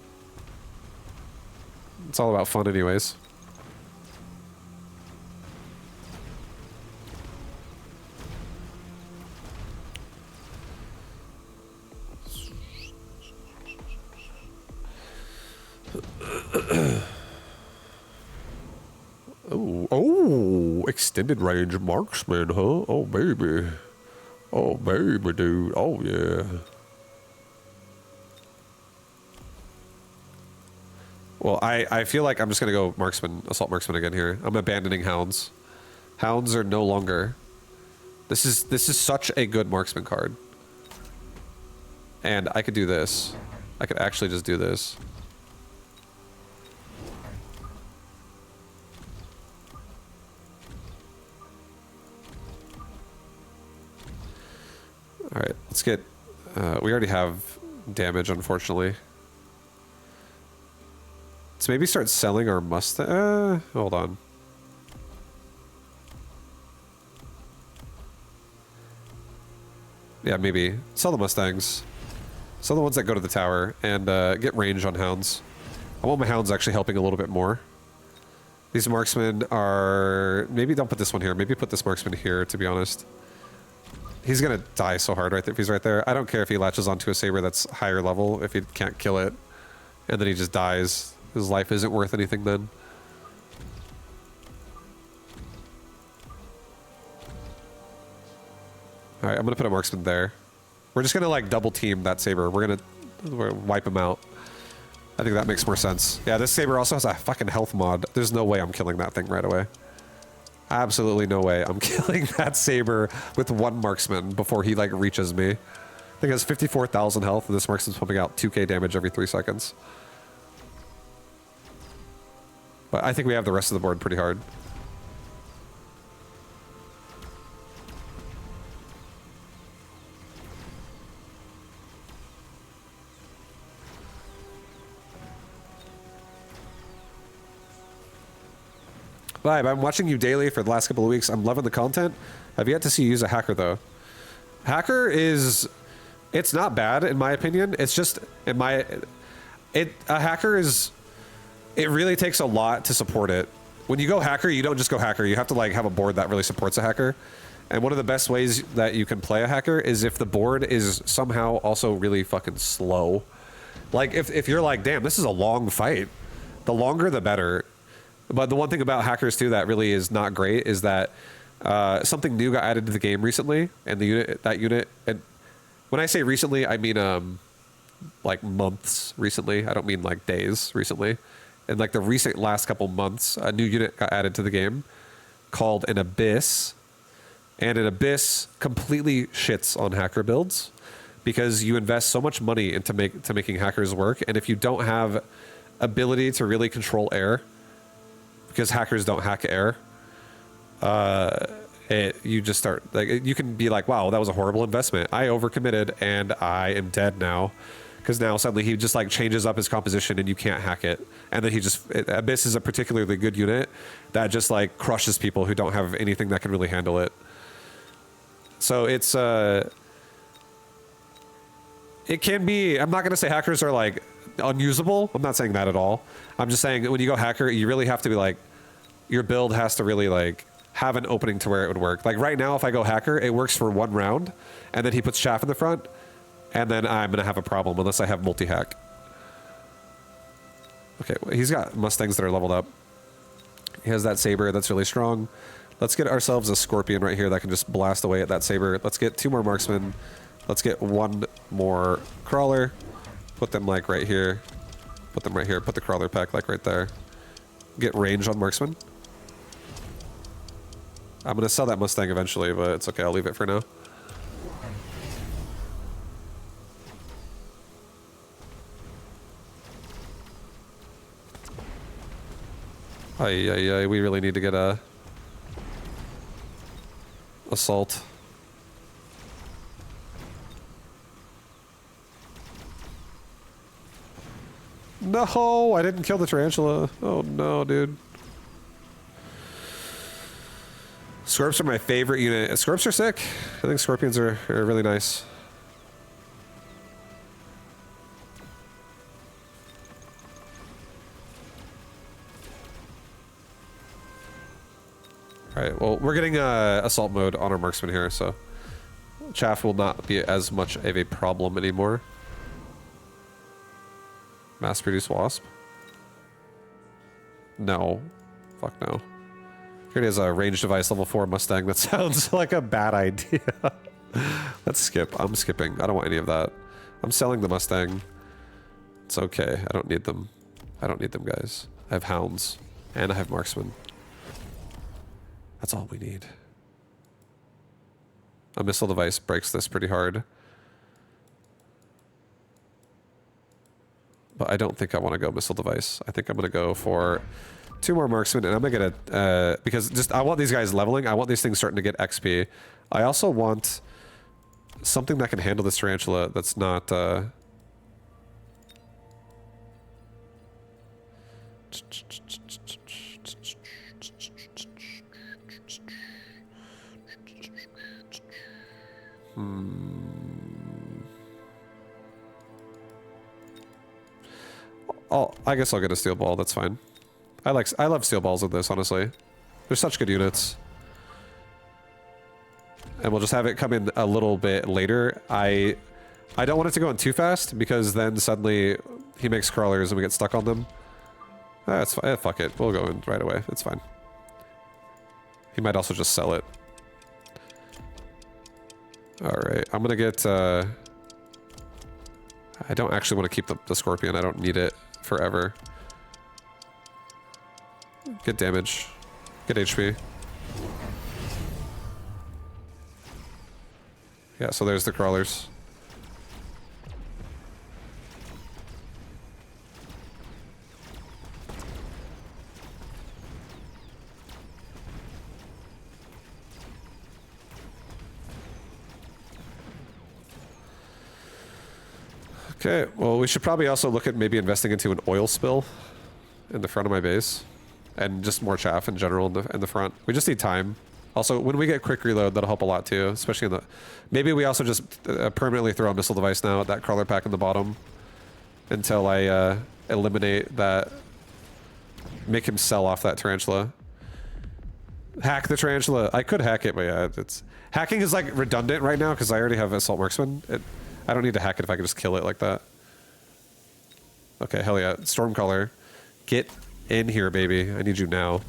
It's all about fun anyways. Oh, extended range marksman, huh? Oh, baby. Oh, baby, dude. Oh, yeah. Well, I feel like I'm just going to go marksman, assault marksman again here. I'm abandoning hounds. Hounds are no longer... This is such a good marksman card. And I could do this. I could actually just do this. Alright, let's get... we already have damage, unfortunately. Let's maybe start selling our Mustang... hold on. Yeah, maybe. Sell the Mustangs. Sell the ones that go to the tower, and get range on hounds. I want my hounds actually helping a little bit more. These marksmen are... Maybe don't put this one here. Maybe put this marksman here, to be honest. He's gonna die so hard right there if he's right there. I don't care if he latches onto a saber that's higher level, if he can't kill it. And then he just dies. His life isn't worth anything then. Alright, I'm gonna put a marksman there. We're just gonna like double team that Saber. We're gonna wipe him out. I think that makes more sense. Yeah, this Saber also has a fucking health mod. There's no way I'm killing that thing right away. Absolutely no way I'm killing that Saber with one marksman before he like reaches me. I think it has 54,000 health and this marksman's pumping out 2k damage every 3 seconds. But I think we have the rest of the board pretty hard. Vibe, I'm watching you daily for the last couple of weeks. I'm loving the content. I've yet to see you use a hacker though. Hacker is, it's not bad in my opinion. It's just a hacker is, it really takes a lot to support it. When you go hacker, you don't just go hacker. You have to like have a board that really supports a hacker. And one of the best ways that you can play a hacker is if the board is somehow also really fucking slow. Like if you're like, damn, this is a long fight. The longer the better. But the one thing about hackers too that really is not great is that something new got added to the game recently, and that unit, and when I say recently, I mean like months recently. I don't mean like days recently. In like the recent last couple months, a new unit got added to the game called an Abyss, and an Abyss completely shits on hacker builds because you invest so much money into making hackers work, and if you don't have ability to really control air, because hackers don't hack air, you just start like you can be like, wow, that was a horrible investment. I overcommitted and I am dead now, because now suddenly he just like changes up his composition and you can't hack it. And then Abyss is a particularly good unit that just like crushes people who don't have anything that can really handle it. So it's it can be. I'm not gonna say hackers are like unusable. I'm not saying that at all. I'm just saying when you go hacker, you really have to be like, your build has to really like have an opening to where it would work. Like right now, if I go hacker, it works for 1 round, and then he puts chaff in the front, and then I'm gonna have a problem unless I have multi-hack. Okay, well, he's got Mustangs that are leveled up. He has that Saber that's really strong. Let's get ourselves a Scorpion right here that can just blast away at that Saber. Let's get 2 more Marksmen. Let's get 1 more Crawler. Put them like right here. Put them right here. Put the Crawler pack like right there. Get range on Marksman. I'm gonna sell that Mustang eventually, but it's okay. I'll leave it for now. We really need to get a assault. No, I didn't kill the tarantula. Oh no, dude. Scorps are my favorite unit. Scorps are sick. I think Scorpions are really nice. Alright, well, we're getting assault mode on our marksman here, so chaff will not be as much of a problem anymore. Mass produce wasp? No. Fuck no. Here it is, a range device level 4 Mustang. That sounds like a bad idea. Let's skip. I'm skipping. I don't want any of that. I'm selling the Mustang. It's okay. I don't need them. I don't need them, guys. I have hounds. And I have marksmen. That's all we need. A missile device breaks this pretty hard. But I don't think I want to go missile device. I think I'm going to go for 2 more marksmen, and I'm going to get a... because just I want these guys leveling. I want these things starting to get XP. I also want something that can handle this tarantula that's not... Oh, I guess I'll get a steel ball. That's fine. I love steel balls with this, honestly. They're such good units. And we'll just have it come in a little bit later. I don't want it to go in too fast because then suddenly he makes crawlers and we get stuck on them. That's fine. Fuck it. We'll go in right away. It's fine. He might also just sell it. All right. I'm gonna get I don't actually want to keep the Scorpion. I don't need it forever. Good damage. Good HP. Yeah, so there's the crawlers. Okay, well, we should probably also look at maybe investing into an oil spill in the front of my base. And just more chaff in general in the front. We just need time. Also, when we get quick reload, that'll help a lot too, especially in the... Maybe we also just permanently throw a missile device now at that crawler pack in the bottom until I eliminate that... Make him sell off that tarantula. Hack the tarantula. I could hack it, but yeah, it's... Hacking is like redundant right now because I already have Assault Marksman. I don't need to hack it if I can just kill it like that. Okay, hell yeah. Stormcaller. Get in here, baby. I need you now.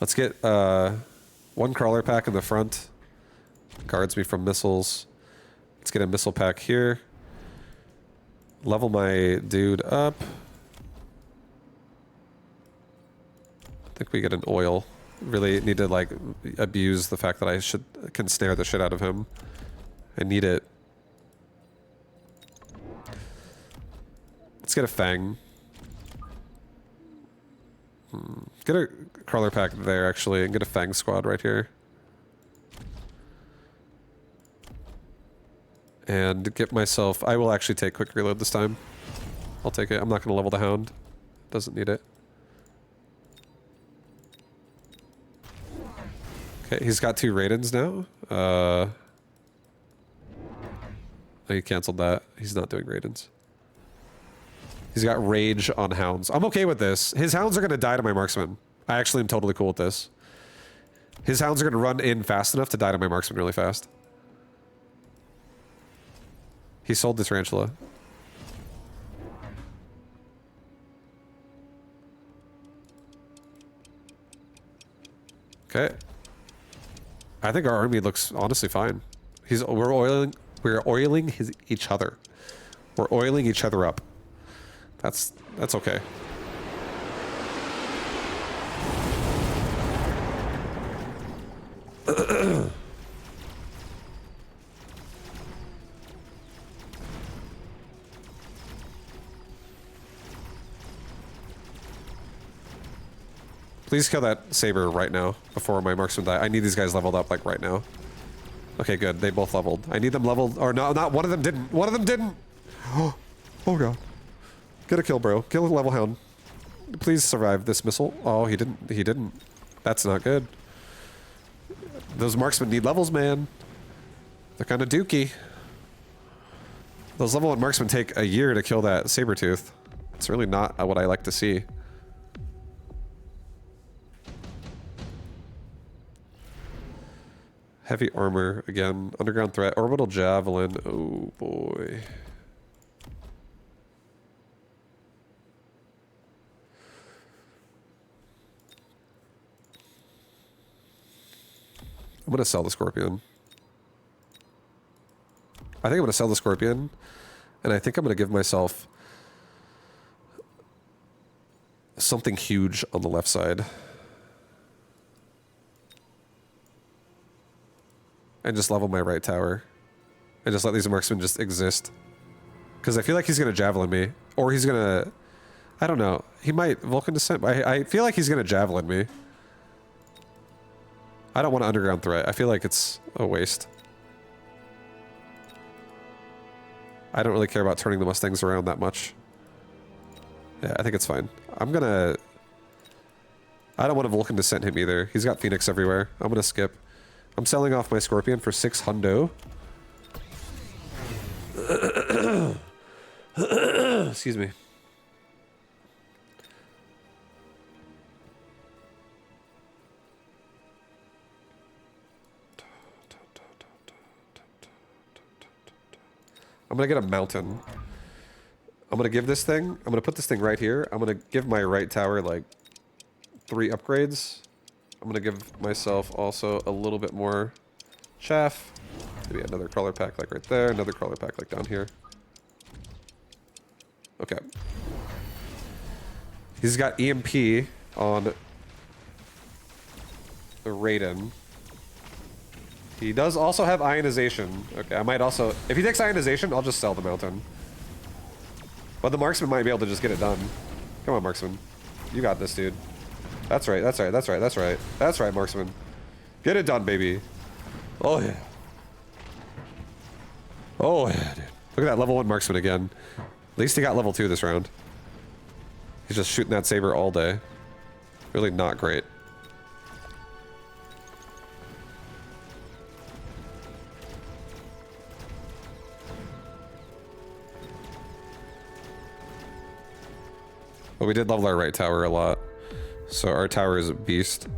Let's get one crawler pack in the front. Guards me from missiles. Let's get a missile pack here. Level my dude up. I think we get an oil. Really need to like abuse the fact that I can snare the shit out of him. I need it. Let's get a Fang. Get a crawler pack there, actually, and get a Fang squad right here. And get myself... I will actually take quick reload this time. I'll take it. I'm not going to level the Hound. Doesn't need it. Okay, he's got 2 Raidens now. Oh, he canceled that. He's not doing Raidens. He's got Rage on Hounds. I'm okay with this. His Hounds are going to die to my Marksman. I actually am totally cool with this. His Hounds are going to run in fast enough to die to my Marksman really fast. He sold the Tarantula. Okay. I think our army looks honestly fine. We're oiling each other. We're oiling each other up. That's okay. Please kill that saber right now before my marksman die. I need these guys leveled up like right now. Okay, good. They both leveled. I need them leveled. Or no, not one of them didn't. One of them didn't. Oh god. Get a kill, bro. Kill a level hound. Please survive this missile. Oh, he didn't. He didn't. That's not good. Those marksmen need levels, man. They're kind of dookie. Those level 1 marksmen take a year to kill that saber tooth. It's really not what I like to see. Heavy armor again. Underground threat. Orbital javelin. Oh boy. I'm gonna sell the Scorpion. I think I'm gonna sell the Scorpion, and I think I'm gonna give myself something huge on the left side. And just level my right tower. And just let these marksmen just exist. Because I feel like he's going to javelin me. Or he's going to... I don't know. He might Vulcan Descent. I feel like he's going to javelin me. I don't want an underground threat. I feel like it's a waste. I don't really care about turning the Mustangs around that much. Yeah, I think it's fine. I'm going to... I don't want to Vulcan Descent him either. He's got Phoenix everywhere. I'm going to skip. I'm selling off my Scorpion for 6 hundo. Excuse me. I'm gonna get a mountain. I'm gonna give this thing, I'm gonna put this thing right here. I'm gonna give my right tower like 3 upgrades. I'm gonna give myself also a little bit more chaff. Maybe another crawler pack like right there, another crawler pack like down here. Okay. He's got EMP on the Raiden. He does also have ionization. Okay, I might also... If he takes ionization, I'll just sell the mountain. But the marksman might be able to just get it done. Come on, marksman. You got this, dude. That's right, that's right, that's right, that's right. That's right, marksman. Get it done, baby. Oh, yeah. Oh, yeah, dude. Look at that level 1 marksman again. At least he got level 2 this round. He's just shooting that saber all day. Really not great. But we did level our right tower a lot. So our tower is a beast.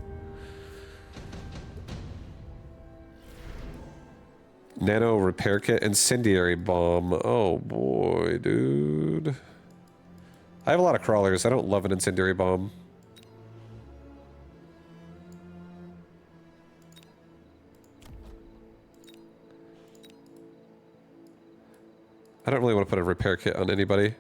Nano repair kit, incendiary bomb. Oh boy, dude. I have a lot of crawlers. I don't love an incendiary bomb. I don't really want to put a repair kit on anybody.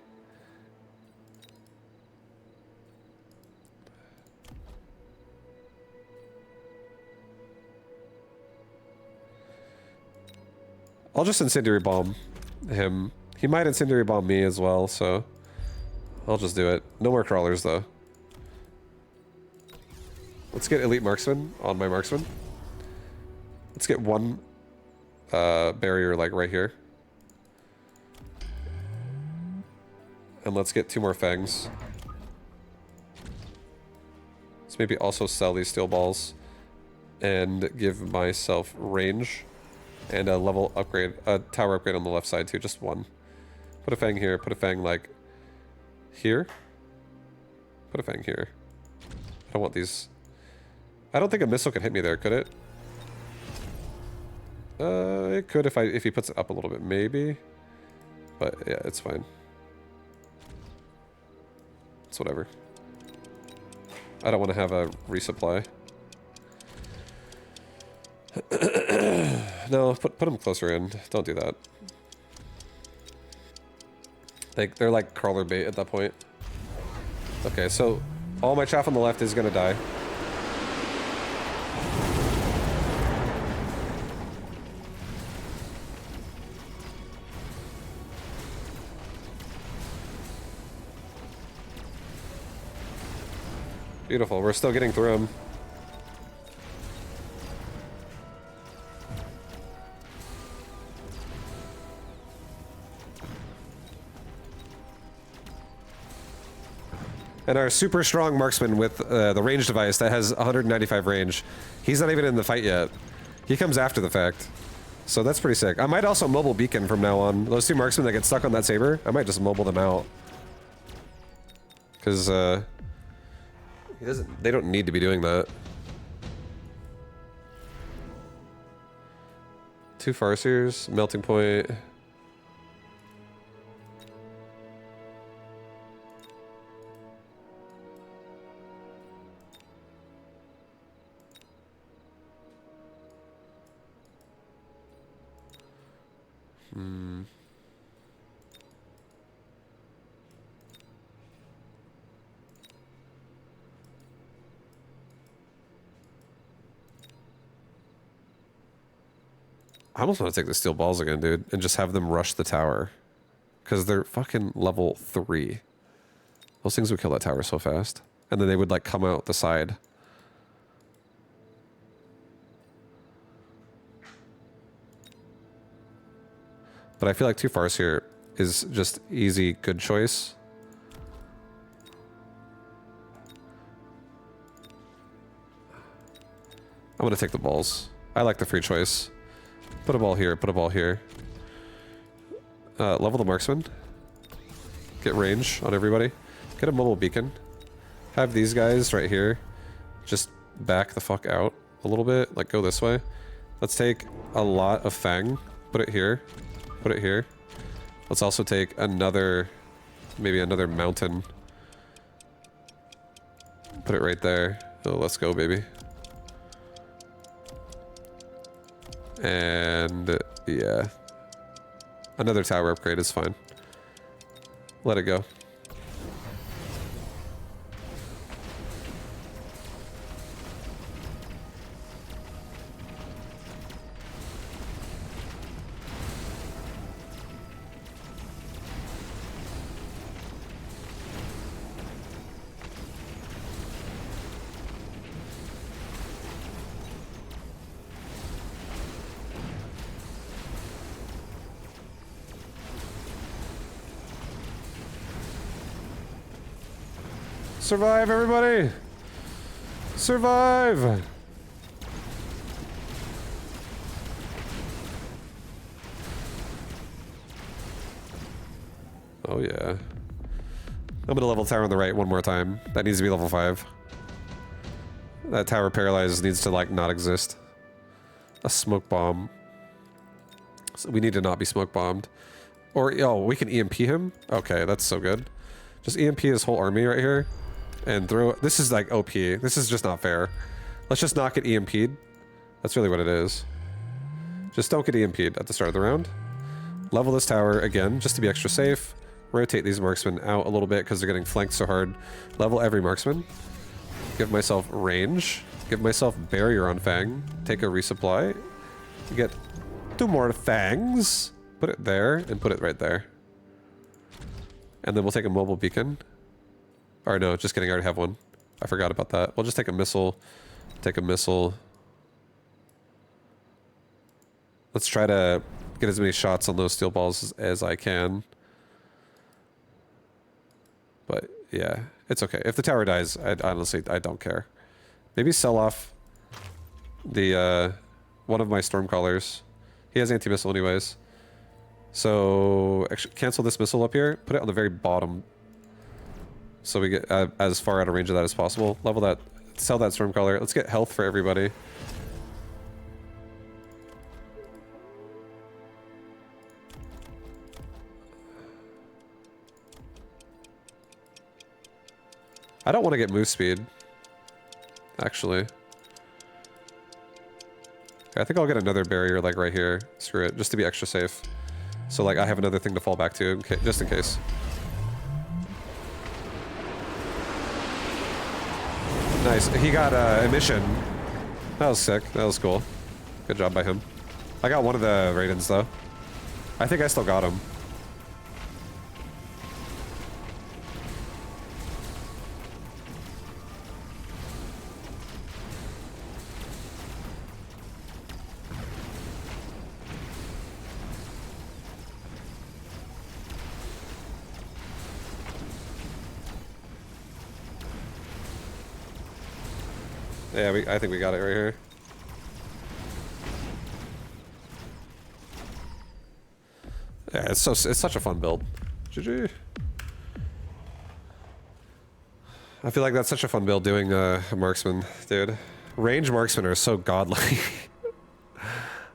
I'll just incendiary bomb him. He might incendiary bomb me as well, so I'll just do it. No more crawlers though. Let's get elite marksman on my marksman. Let's get one barrier like right here. And let's get 2 more fangs. Let's maybe also sell these steel balls and give myself range. And a level upgrade, a tower upgrade on the left side too, just 1. Put a fang here, put a fang like here. Put a fang here. I don't want these. I don't think a missile can hit me there, could it? It could if he puts it up a little bit, maybe. But yeah, it's fine. It's whatever. I don't want to have a resupply. No, put them closer in. Don't do that. They're like crawler bait at that point. Okay, so all my chaff on the left is gonna die. Beautiful. We're still getting through them. And our super strong marksman with the range device that has 195 range, he's not even in the fight yet. He comes after the fact. So that's pretty sick. I might also mobile beacon from now on. Those 2 marksmen that get stuck on that saber, I might just mobile them out. Because they don't need to be doing that. 2 farseers, melting point. I almost want to take the steel balls again, dude, and just have them rush the tower. Because they're fucking level 3. Those things would kill that tower so fast. And then they would, like, come out the side. But I feel like 2 Farseer is just easy, good choice. I'm gonna take the balls. I like the free choice. Put a ball here, put a ball here. Level the marksman. Get range on everybody. Get a mobile beacon. Have these guys right here just back the fuck out a little bit. Like, go this way. Let's take a lot of Fang. Put it here. Put it here. Let's also take another... maybe another mountain. Put it right there. Oh, let's go, baby. And Yeah. Another tower upgrade is fine. Let it go. Survive, everybody! Survive! Oh yeah. I'm gonna level tower on the right one more time. That needs to be level 5. That tower paralyzed needs to, like, not exist. A smoke bomb. So we need to not be smoke bombed. Or, oh, we can EMP him? Okay, that's so good. Just EMP his whole army right here. And throw... This is, like, OP. This is just not fair. Let's just not get EMP'd. That's really what it is. Just don't get EMP'd at the start of the round. Level this tower again, just to be extra safe. Rotate these marksmen out a little bit because they're getting flanked so hard. Level every marksman. Give myself range. Give myself barrier on Fang. Take a resupply. Get 2 more Fangs. Put it there and put it right there. And then we'll take a mobile beacon. Or no, just kidding, I already have one. I forgot about that. We'll just take a missile. Take a missile. Let's try to get as many shots on those steel balls as I can. But yeah, it's okay. If the tower dies, I honestly don't care. Maybe sell off the one of my Stormcallers. He has anti-missile anyways. So actually cancel this missile up here. Put it on the very bottom. So we get as far out of range of that as possible. Level that. Sell that Stormcaller. Let's get health for everybody. I don't want to get move speed. Actually. I think I'll get another barrier like right here. Screw it. Just to be extra safe. So like I have another thing to fall back to just in case. Nice. He got emission. That was sick. That was cool. Good job by him. I got one of the Raidens though. I think I still got him. Yeah, I think we got it right here. Yeah, it's such a fun build. GG. I feel like that's such a fun build doing a marksman, dude. Range marksmen are so godly.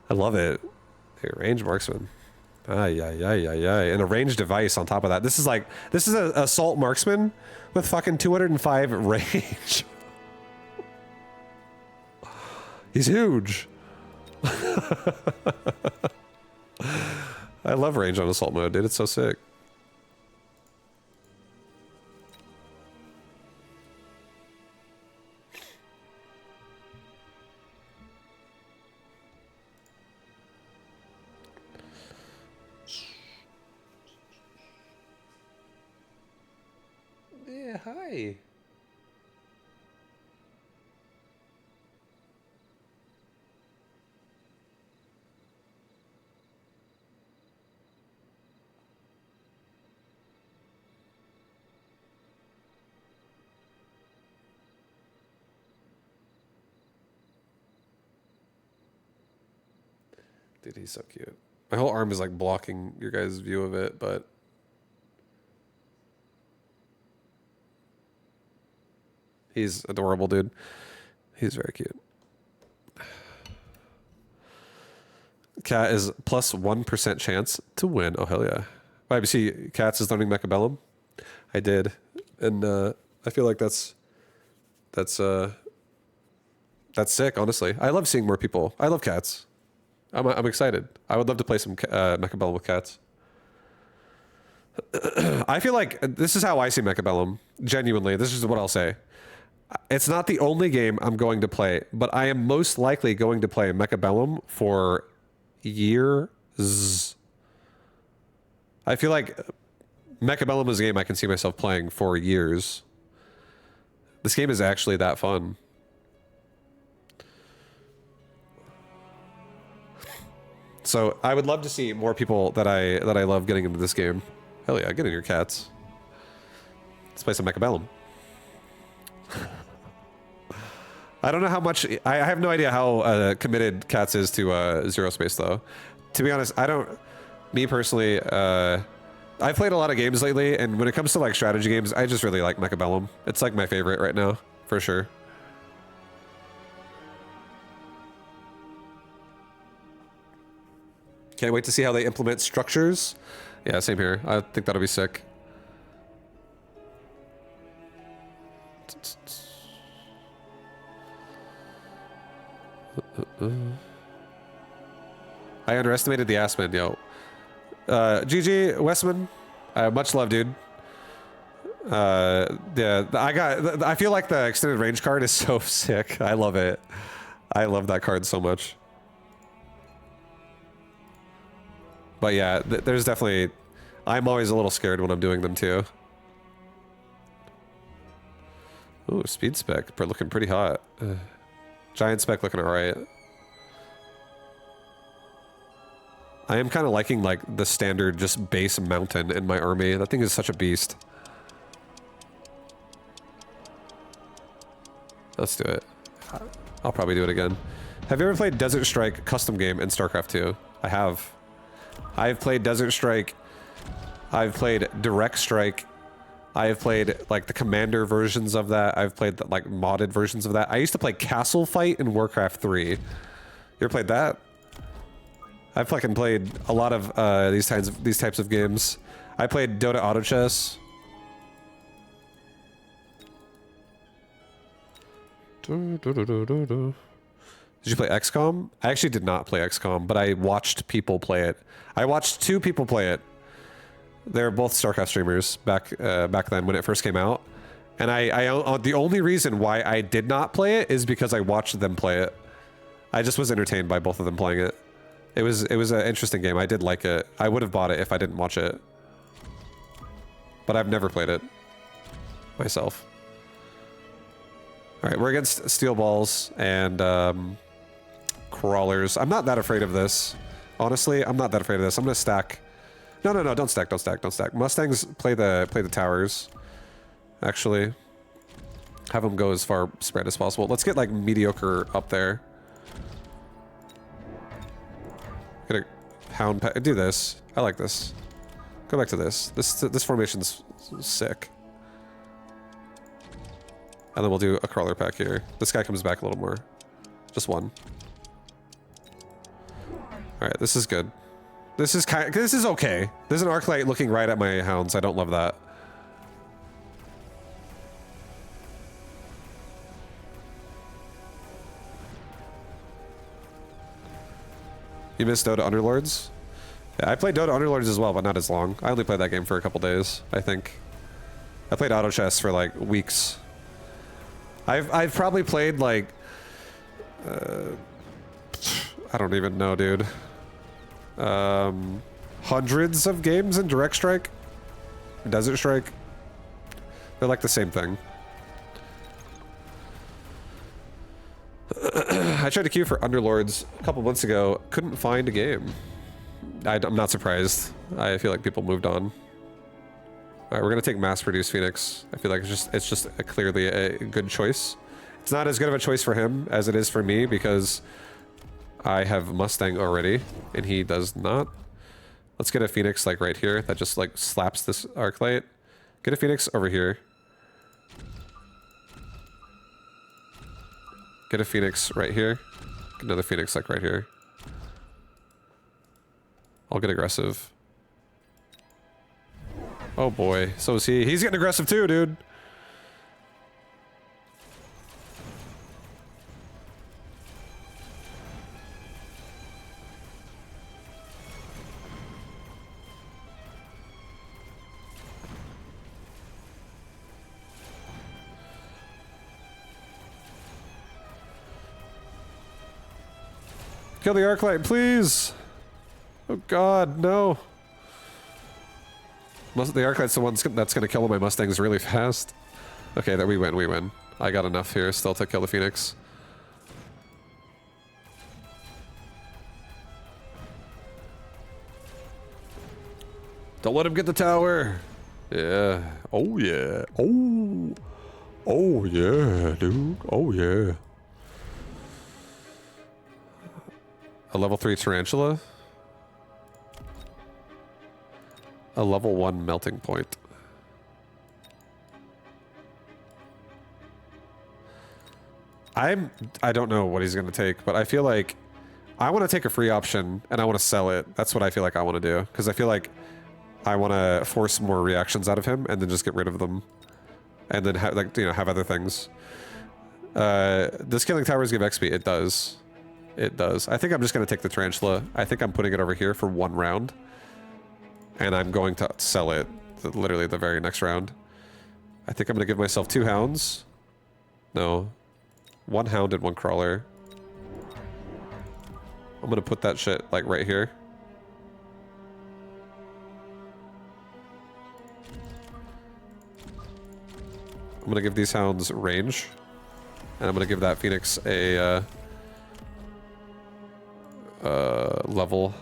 I love it. Hey, range marksman. Ay, ay, ay, ay, ay. And a range device on top of that. This is an assault marksman with fucking 205 range. He's huge. I love range on assault mode, dude. It's so sick. Yeah, hi. Dude, he's so cute. My whole arm is like blocking your guys' view of it, but he's adorable, dude. He's very cute. Cat is plus 1% chance to win. Oh, hell yeah. YBC, Cats is learning Mechabellum. I did. And I feel like that's sick, honestly. I love seeing more people. I love cats. I'm excited. I would love to play some Mechabellum with cats. I feel like this is how I see Mechabellum. Genuinely, this is what I'll say. It's not the only game I'm going to play, but I am most likely going to play Mechabellum for years. I feel like Mechabellum is a game I can see myself playing for years. This game is actually that fun. So I would love to see more people that I love getting into this game. Hell yeah, get in your cats. Let's play some Mechabellum. I don't know how much... I have no idea how committed Cats is to Zero Space, though. To be honest, I don't... Me personally, I've played a lot of games lately, and when it comes to like strategy games, I just really like Mechabellum. It's like my favorite right now, for sure. Can't wait to see how they implement structures. Yeah, same here. I think that'll be sick. I underestimated the Assman, yo. GG, Westman. Much love, dude. Yeah, I feel like the extended range card is so sick. I love it. I love that card so much. But yeah, there's definitely... I'm always a little scared when I'm doing them too. Ooh, speed spec. Looking pretty hot. Giant spec looking alright. I am kind of liking like the standard just base mountain in my army. That thing is such a beast. Let's do it. I'll probably do it again. Have you ever played Desert Strike custom game in StarCraft 2? I have. I've played Desert Strike. I've played Direct Strike. I have played like the commander versions of that. I've played the, like modded versions of that. I used to play Castle Fight in Warcraft 3. You ever played that? I've fucking played a lot of these types of games. I played Dota Auto Chess. Did you play XCOM? I actually did not play XCOM, but I watched people play it. I watched 2 people play it. They're both StarCraft streamers back then when it first came out. And the only reason why I did not play it is because I watched them play it. I just was entertained by both of them playing it. It was an interesting game. I did like it. I would have bought it if I didn't watch it. But I've never played it myself. All right, we're against Steel Balls and Crawlers. I'm not that afraid of this. Honestly, I'm not that afraid of this. I'm gonna stack. No, don't stack, don't stack, don't stack. Mustangs play the towers. Actually, have them go as far spread as possible. Let's get like mediocre up there. Get a hound pack. Do this. I like this. Go back to this. This formation's sick. And then we'll do a crawler pack here. This guy comes back a little more. Just one. All right, this is good. This is okay. There's an Arclight looking right at my hounds. I don't love that. You missed Dota Underlords? Yeah, I played Dota Underlords as well, but not as long. I only played that game for a couple days, I think. I played auto chess for like weeks. I've probably played like I don't even know, dude. Hundreds of games in Direct Strike, Desert Strike. They're like the same thing. I tried to queue for Underlords a couple months ago. Couldn't find a game. I'm not surprised. I feel like people moved on. All right, we're gonna take mass-produced Phoenix. I feel like it's just clearly a good choice. It's not as good of a choice for him as it is for me because I have Mustang already and he does not. Let's get a Phoenix like right here that just like slaps this Arclight. Get a Phoenix over here. Get a Phoenix right here. Get another Phoenix like right here. I'll get aggressive. Oh boy, so is he. He's getting aggressive too, dude. Kill the Arclight, please! Oh god, no. The Arclight's the one that's gonna kill all my Mustangs really fast. Okay, there we win. I got enough here still to kill the Phoenix. Don't let him get the tower! Yeah. Oh yeah. Oh. Oh yeah, dude. Oh yeah. A level 3 Tarantula? A level 1 melting point. I don't know what he's gonna take, but I feel like I want to take a free option and I want to sell it. That's what I feel like I want to do, because I feel like I want to force more reactions out of him and then just get rid of them, and then have, like, you know, have other things. Does killing towers give XP? It does. It does. I think I'm just gonna take the Tarantula. I think I'm putting it over here for 1 round, and I'm going to sell it literally the very next round. I think I'm gonna give myself 2 hounds. No. 1 hound and 1 crawler. I'm gonna put that shit, like, right here. I'm gonna give these hounds range. And I'm gonna give that Phoenix a, level.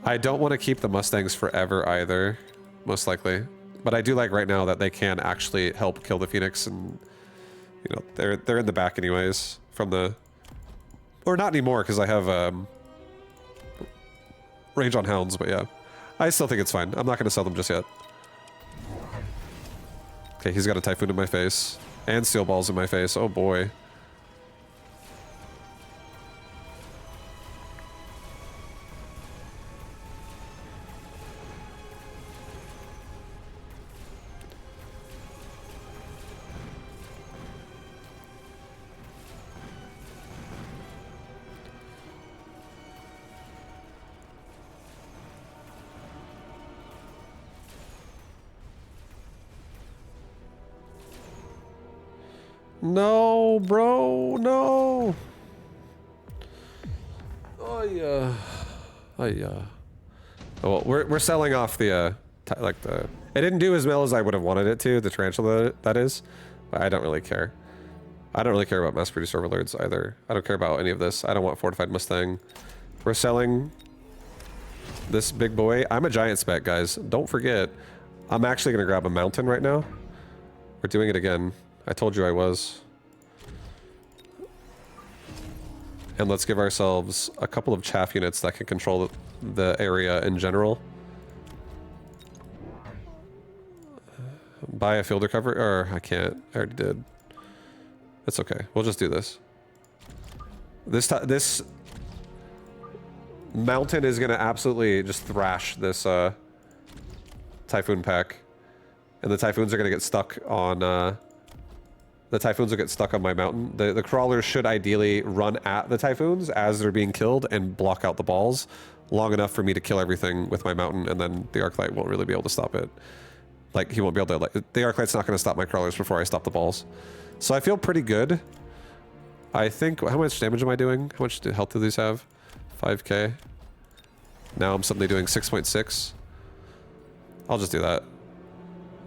I don't want to keep the Mustangs forever either, most likely. But I do like right now that they can actually help kill the Phoenix, and you know, they're in the back anyways from the, or not anymore because I have range on hounds, but yeah. I still think it's fine. I'm not going to sell them just yet. Okay, he's got a Typhoon in my face and Steel Balls in my face. Oh boy. No, bro, no. Oh yeah. Oh yeah. Well, we're selling off the like the. It didn't do as well as I would have wanted it to. The Tarantula, that is. But I don't really care. I don't really care about mass-produced overlords either. I don't care about any of this. I don't want fortified Mustang. We're selling this big boy. I'm a giant spec, guys. Don't forget. I'm actually gonna grab a mountain right now. We're doing it again. I told you I was. And let's give ourselves a couple of chaff units that can control the area in general. Buy a field recovery, or I can't. I already did. It's okay. We'll just do this. This mountain is gonna absolutely just thrash this Typhoon pack, and the Typhoons are gonna get stuck on. The Typhoons will get stuck on my mountain. The crawlers should ideally run at the Typhoons as they're being killed and block out the balls long enough for me to kill everything with my mountain, and then the Arclight won't really be able to stop it. Like, he won't be able to, like, the Arclight's not going to stop my crawlers before I stop the balls. So I feel pretty good. I think, how much damage am I doing? How much health do these have? 5k. Now I'm suddenly doing 6.6. I'll just do that.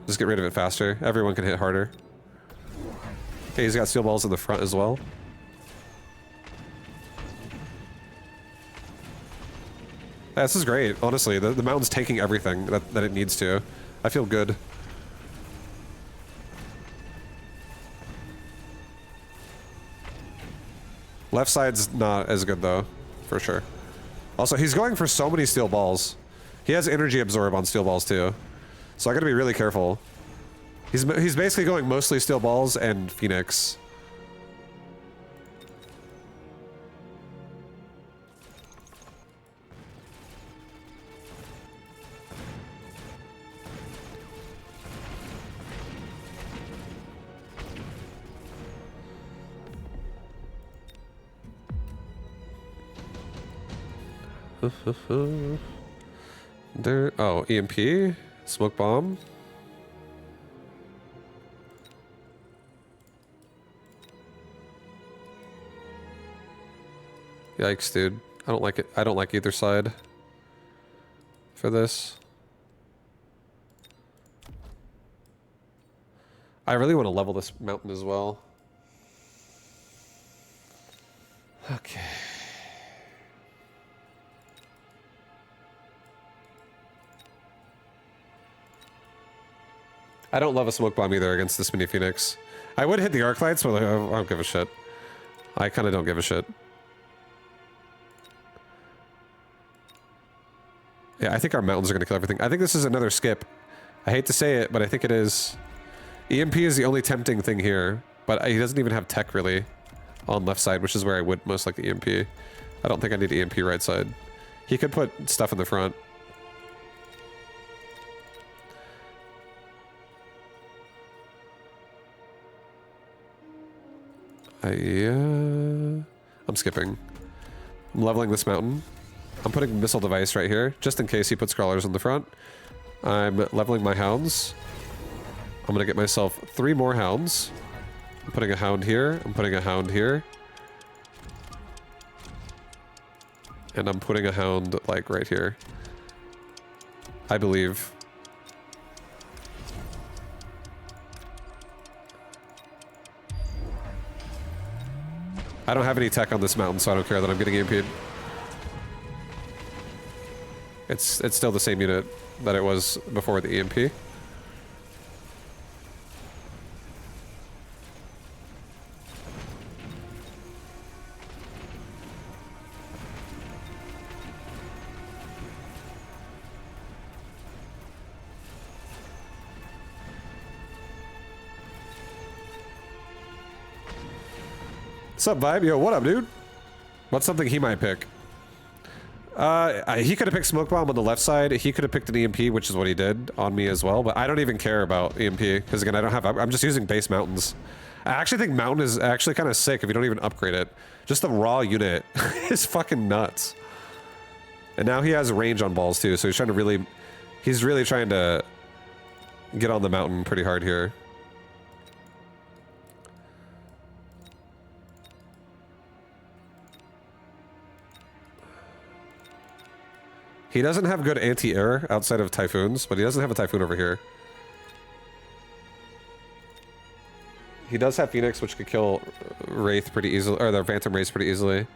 Just get rid of it faster. Everyone can hit harder. Okay, he's got steel balls in the front as well. Yeah, this is great, honestly. The mountain's taking everything that it needs to. I feel good. Left side's not as good though, for sure. Also, he's going for so many steel balls. He has energy absorb on steel balls too. So I gotta be really careful. He's basically going mostly steel balls and Phoenix. There. Oh, EMP, smoke bomb. Yikes, dude. I don't like it. I don't like either side for this. I really want to level this mountain as well. Okay. I don't love a smoke bomb either against this mini Phoenix. I would hit the arc lights, but like, I don't give a shit. I kind of don't give a shit. Yeah, I think our mountains are going to kill everything. I think this is another skip. I hate to say it, but I think it is. EMP is the only tempting thing here, but he doesn't even have tech really on left side, which is where I would most like the EMP. I don't think I need EMP right side. He could put stuff in the front. I'm skipping. I'm leveling this mountain. I'm putting missile device right here, just in case he puts crawlers in the front. I'm leveling my hounds. I'm gonna get myself 3 more hounds. I'm putting a hound here. I'm putting a hound here. And I'm putting a hound, like, right here. I believe. I don't have any tech on this mountain, so I don't care that I'm getting EMP'd. It's still the same unit that it was before the EMP. What's up, Vibe? Yo, what up, dude? What's something he might pick? He could have picked Smoke Bomb on the left side. He could have picked an EMP, which is what he did on me as well. But I don't even care about EMP because again, I don't have. I'm just using base mountains. I actually think mountain is actually kind of sick if you don't even upgrade it. Just the raw unit is fucking nuts. And now he has range on balls too, so he's really trying to get on the mountain pretty hard here. He doesn't have good anti-air outside of Typhoons, but he doesn't have a Typhoon over here. He does have Phoenix, which could kill Wraith pretty easily, or the Phantom Wraith pretty easily.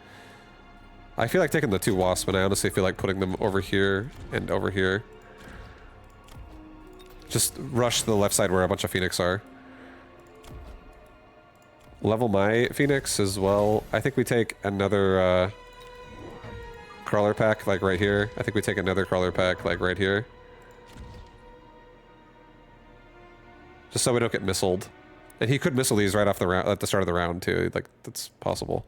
I feel like taking the 2 Wasps, but I honestly feel like putting them over here and over here. Just rush the left side where a bunch of Phoenix are. Level my Phoenix as well. I think we take another, crawler pack, like right here. I think we take another crawler pack, like right here. Just so we don't get missiled. And he could missile these right off the round, at the start of the round too. Like, that's possible.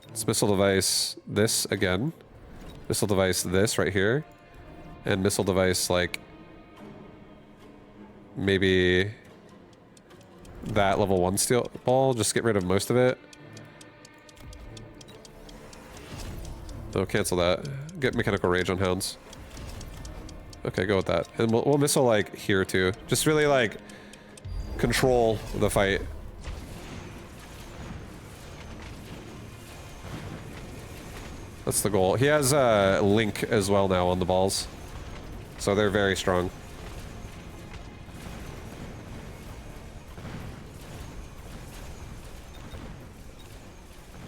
It's missile device this again. Missile device this right here. And missile device like maybe that level 1 steel ball, just get rid of most of it. Oh, cancel that. Get mechanical rage on hounds. Okay, go with that. And we'll missile like here too. Just really like control the fight. That's the goal. He has Link as well now on the balls. So they're very strong.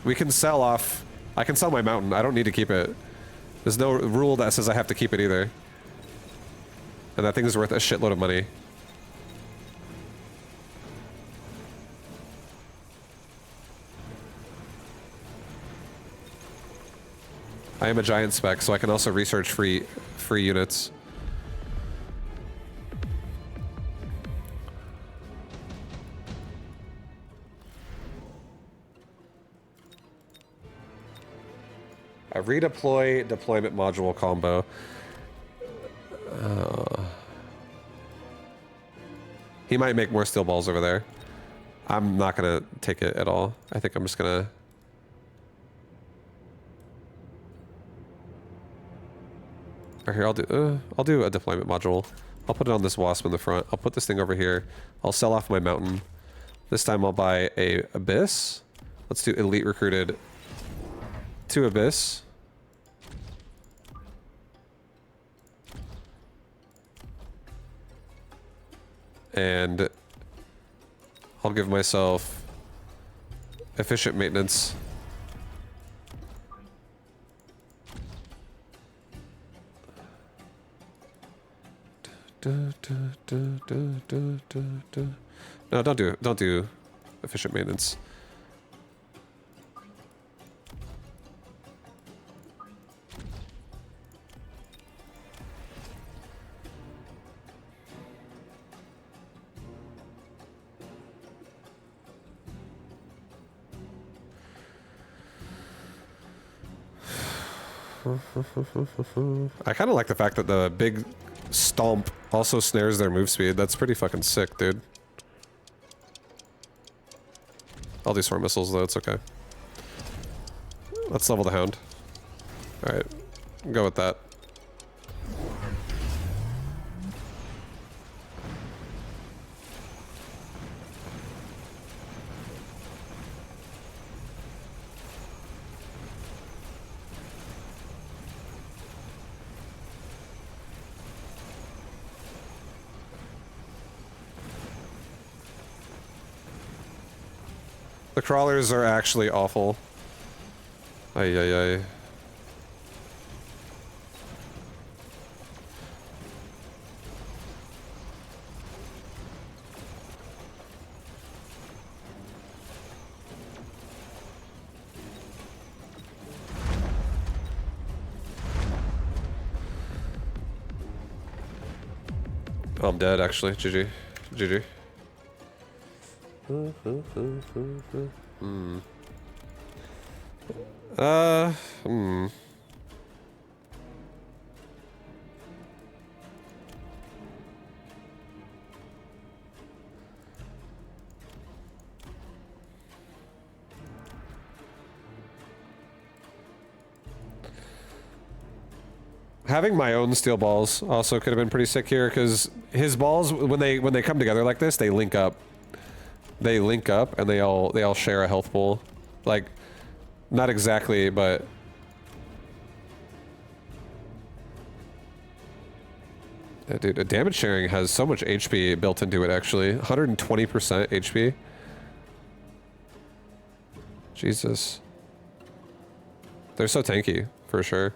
We can sell off. I can sell my mountain. I don't need to keep it. There's no rule that says I have to keep it either. And that thing is worth a shitload of money. I am a giant spec, so I can also research free units. A redeploy deployment module combo. He might make more steel balls over there. I'm not gonna take it at all. I think I'm just gonna. Right here, I'll do a deployment module. I'll put it on this wasp in the front. I'll put this thing over here. I'll sell off my mountain. This time I'll buy a abyss. Let's do elite recruited 2 abyss. And I'll give myself efficient maintenance. No, don't do efficient maintenance. I kind of like the fact that the big stomp also snares their move speed. That's pretty fucking sick, dude. I'll do swarm missiles though, it's okay. Let's level the hound. Alright, go with that. The crawlers are actually awful. Ay, ay, ay. Oh, I'm dead, actually. GG. GG. Having my own steel balls also could have been pretty sick here, because his balls, when they come together like this, they link up. They link up and they all share a health pool. Like, not exactly, but yeah, dude, a damage sharing has so much HP built into it actually. 120% HP. Jesus. They're so tanky, for sure.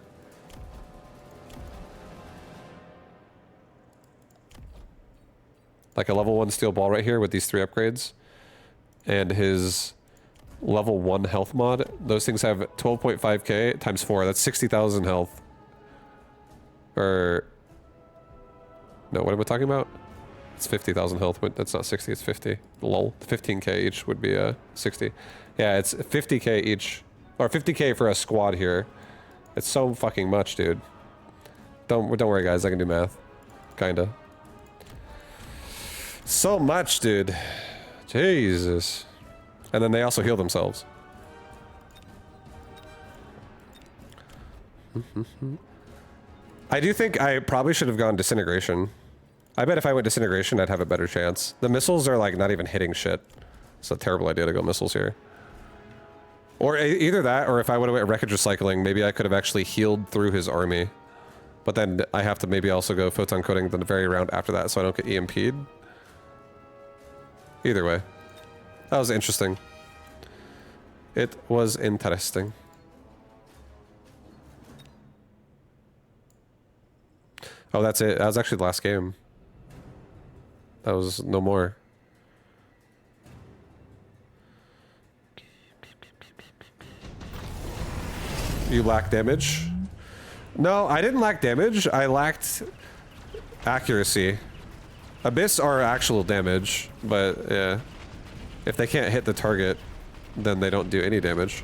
Like a level 1 steel ball right here with these 3 upgrades. And his level 1 health mod. Those things have 12.5k times 4. That's 60,000 health. Or... no, what am I talking about? It's 50,000 health, but that's not 60, it's 50. Lol. 15k each would be 60. Yeah, it's 50k each. Or 50k for a squad here. It's so fucking much, dude. Don't worry, guys. I can do math. Kinda. So much, dude. Jesus. And then they also heal themselves. I do think I probably should have gone Disintegration. I bet if I went Disintegration, I'd have a better chance. The missiles are like not even hitting shit. It's a terrible idea to go missiles here. Or either that, or if I would have went Wreckage Recycling, maybe I could have actually healed through his army. But then I have to maybe also go Photon Coating the very round after that so I don't get EMP'd. Either way. That was interesting. It was interesting. Oh, that's it. That was actually the last game. That was no more. You lack damage? No, I didn't lack damage. I lacked accuracy. Abyss are actual damage, but yeah. If they can't hit the target, then they don't do any damage.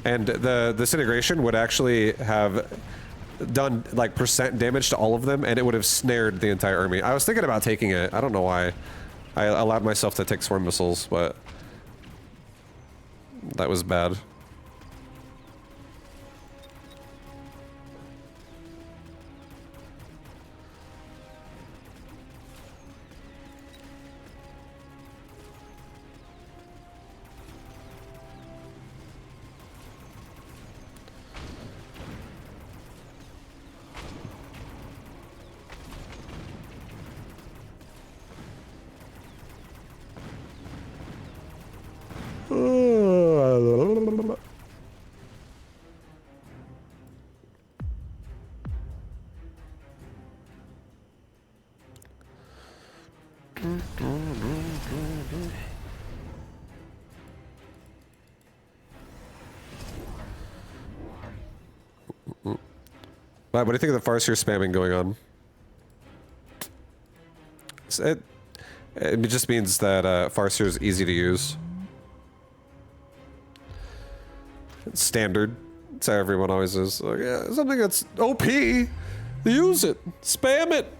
And the Disintegration would actually have done like percent damage to all of them, and it would have snared the entire army. I was thinking about taking it. I don't know why. I allowed myself to take Swarm Missiles, but that was bad. What do you think of the Farseer spamming going on? It just means that Farseer is easy to use. It's standard. That's how everyone always is. Like, yeah, something that's OP. Use it. Spam it.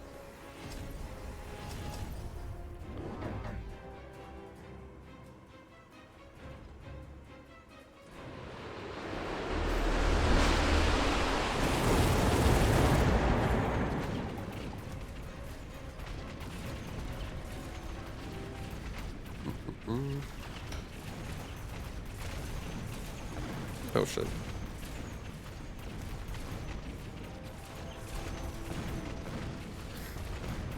Oh shit.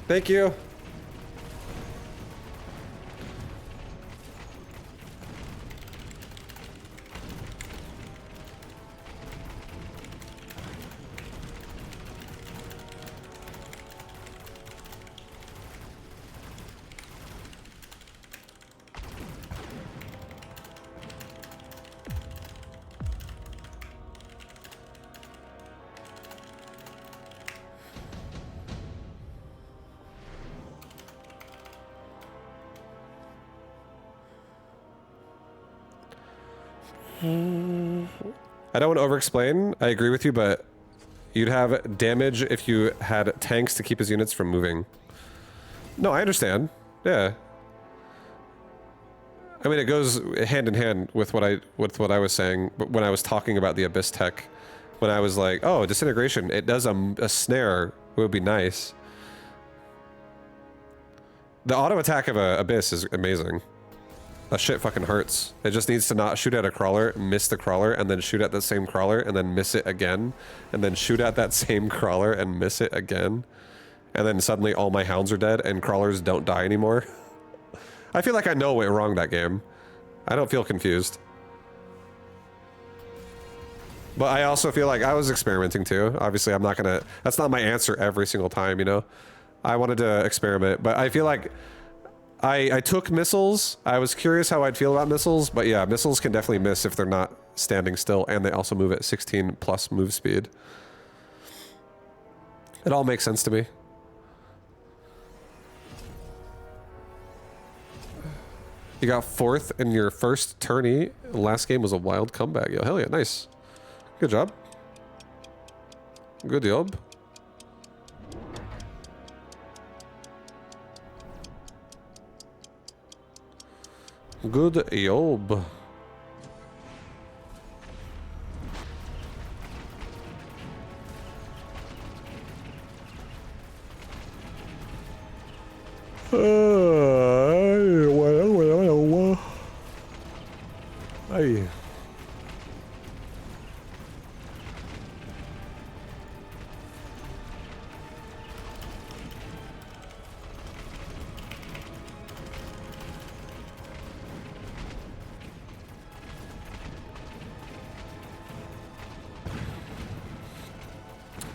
Thank you. I don't want to over-explain. I agree with you, but you'd have damage if you had tanks to keep his units from moving. No, I understand. Yeah. I mean, it goes hand in hand with what I was saying when I was talking about the Abyss tech. When I was like, oh, disintegration, it does a snare. It would be nice. The auto attack of a Abyss is amazing. That shit fucking hurts. It just needs to not shoot at a crawler, miss the crawler, and then shoot at the same crawler, and then miss it again, and then shoot at that same crawler and miss it again. And then suddenly all my hounds are dead and crawlers don't die anymore. I feel like I know what went wrong that game. I don't feel confused. But I also feel like I was experimenting too. Obviously, I'm not gonna... That's not my answer every single time, you know? I wanted to experiment, but I feel like... I took missiles. I was curious how I'd feel about missiles, but yeah, missiles can definitely miss if they're not standing still, and they also move at 16 plus move speed. It all makes sense to me. You got 4th in your first tourney. Last game was a wild comeback. Yo, hell yeah, nice. Good job. Good job. Good job. Hey.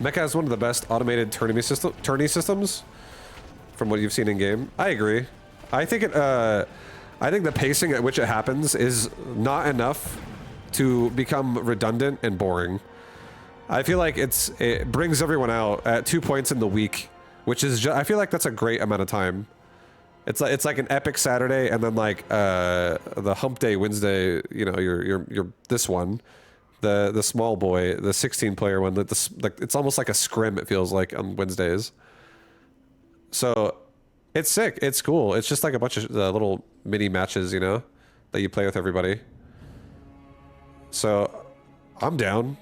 Mecha has one of the best automated tourney systems from what you've seen in game. I agree. I think the pacing at which it happens is not enough to become redundant and boring. I feel like it brings everyone out at 2 points in the week, which is I feel like that's a great amount of time. It's like an epic Saturday and then like the hump day Wednesday, you know, your this one. The small boy, the 16 player one, like it's almost like a scrim, it feels like, on Wednesdays. So it's sick, it's cool. It's just like a bunch of little mini matches, you know, that you play with everybody. So I'm down.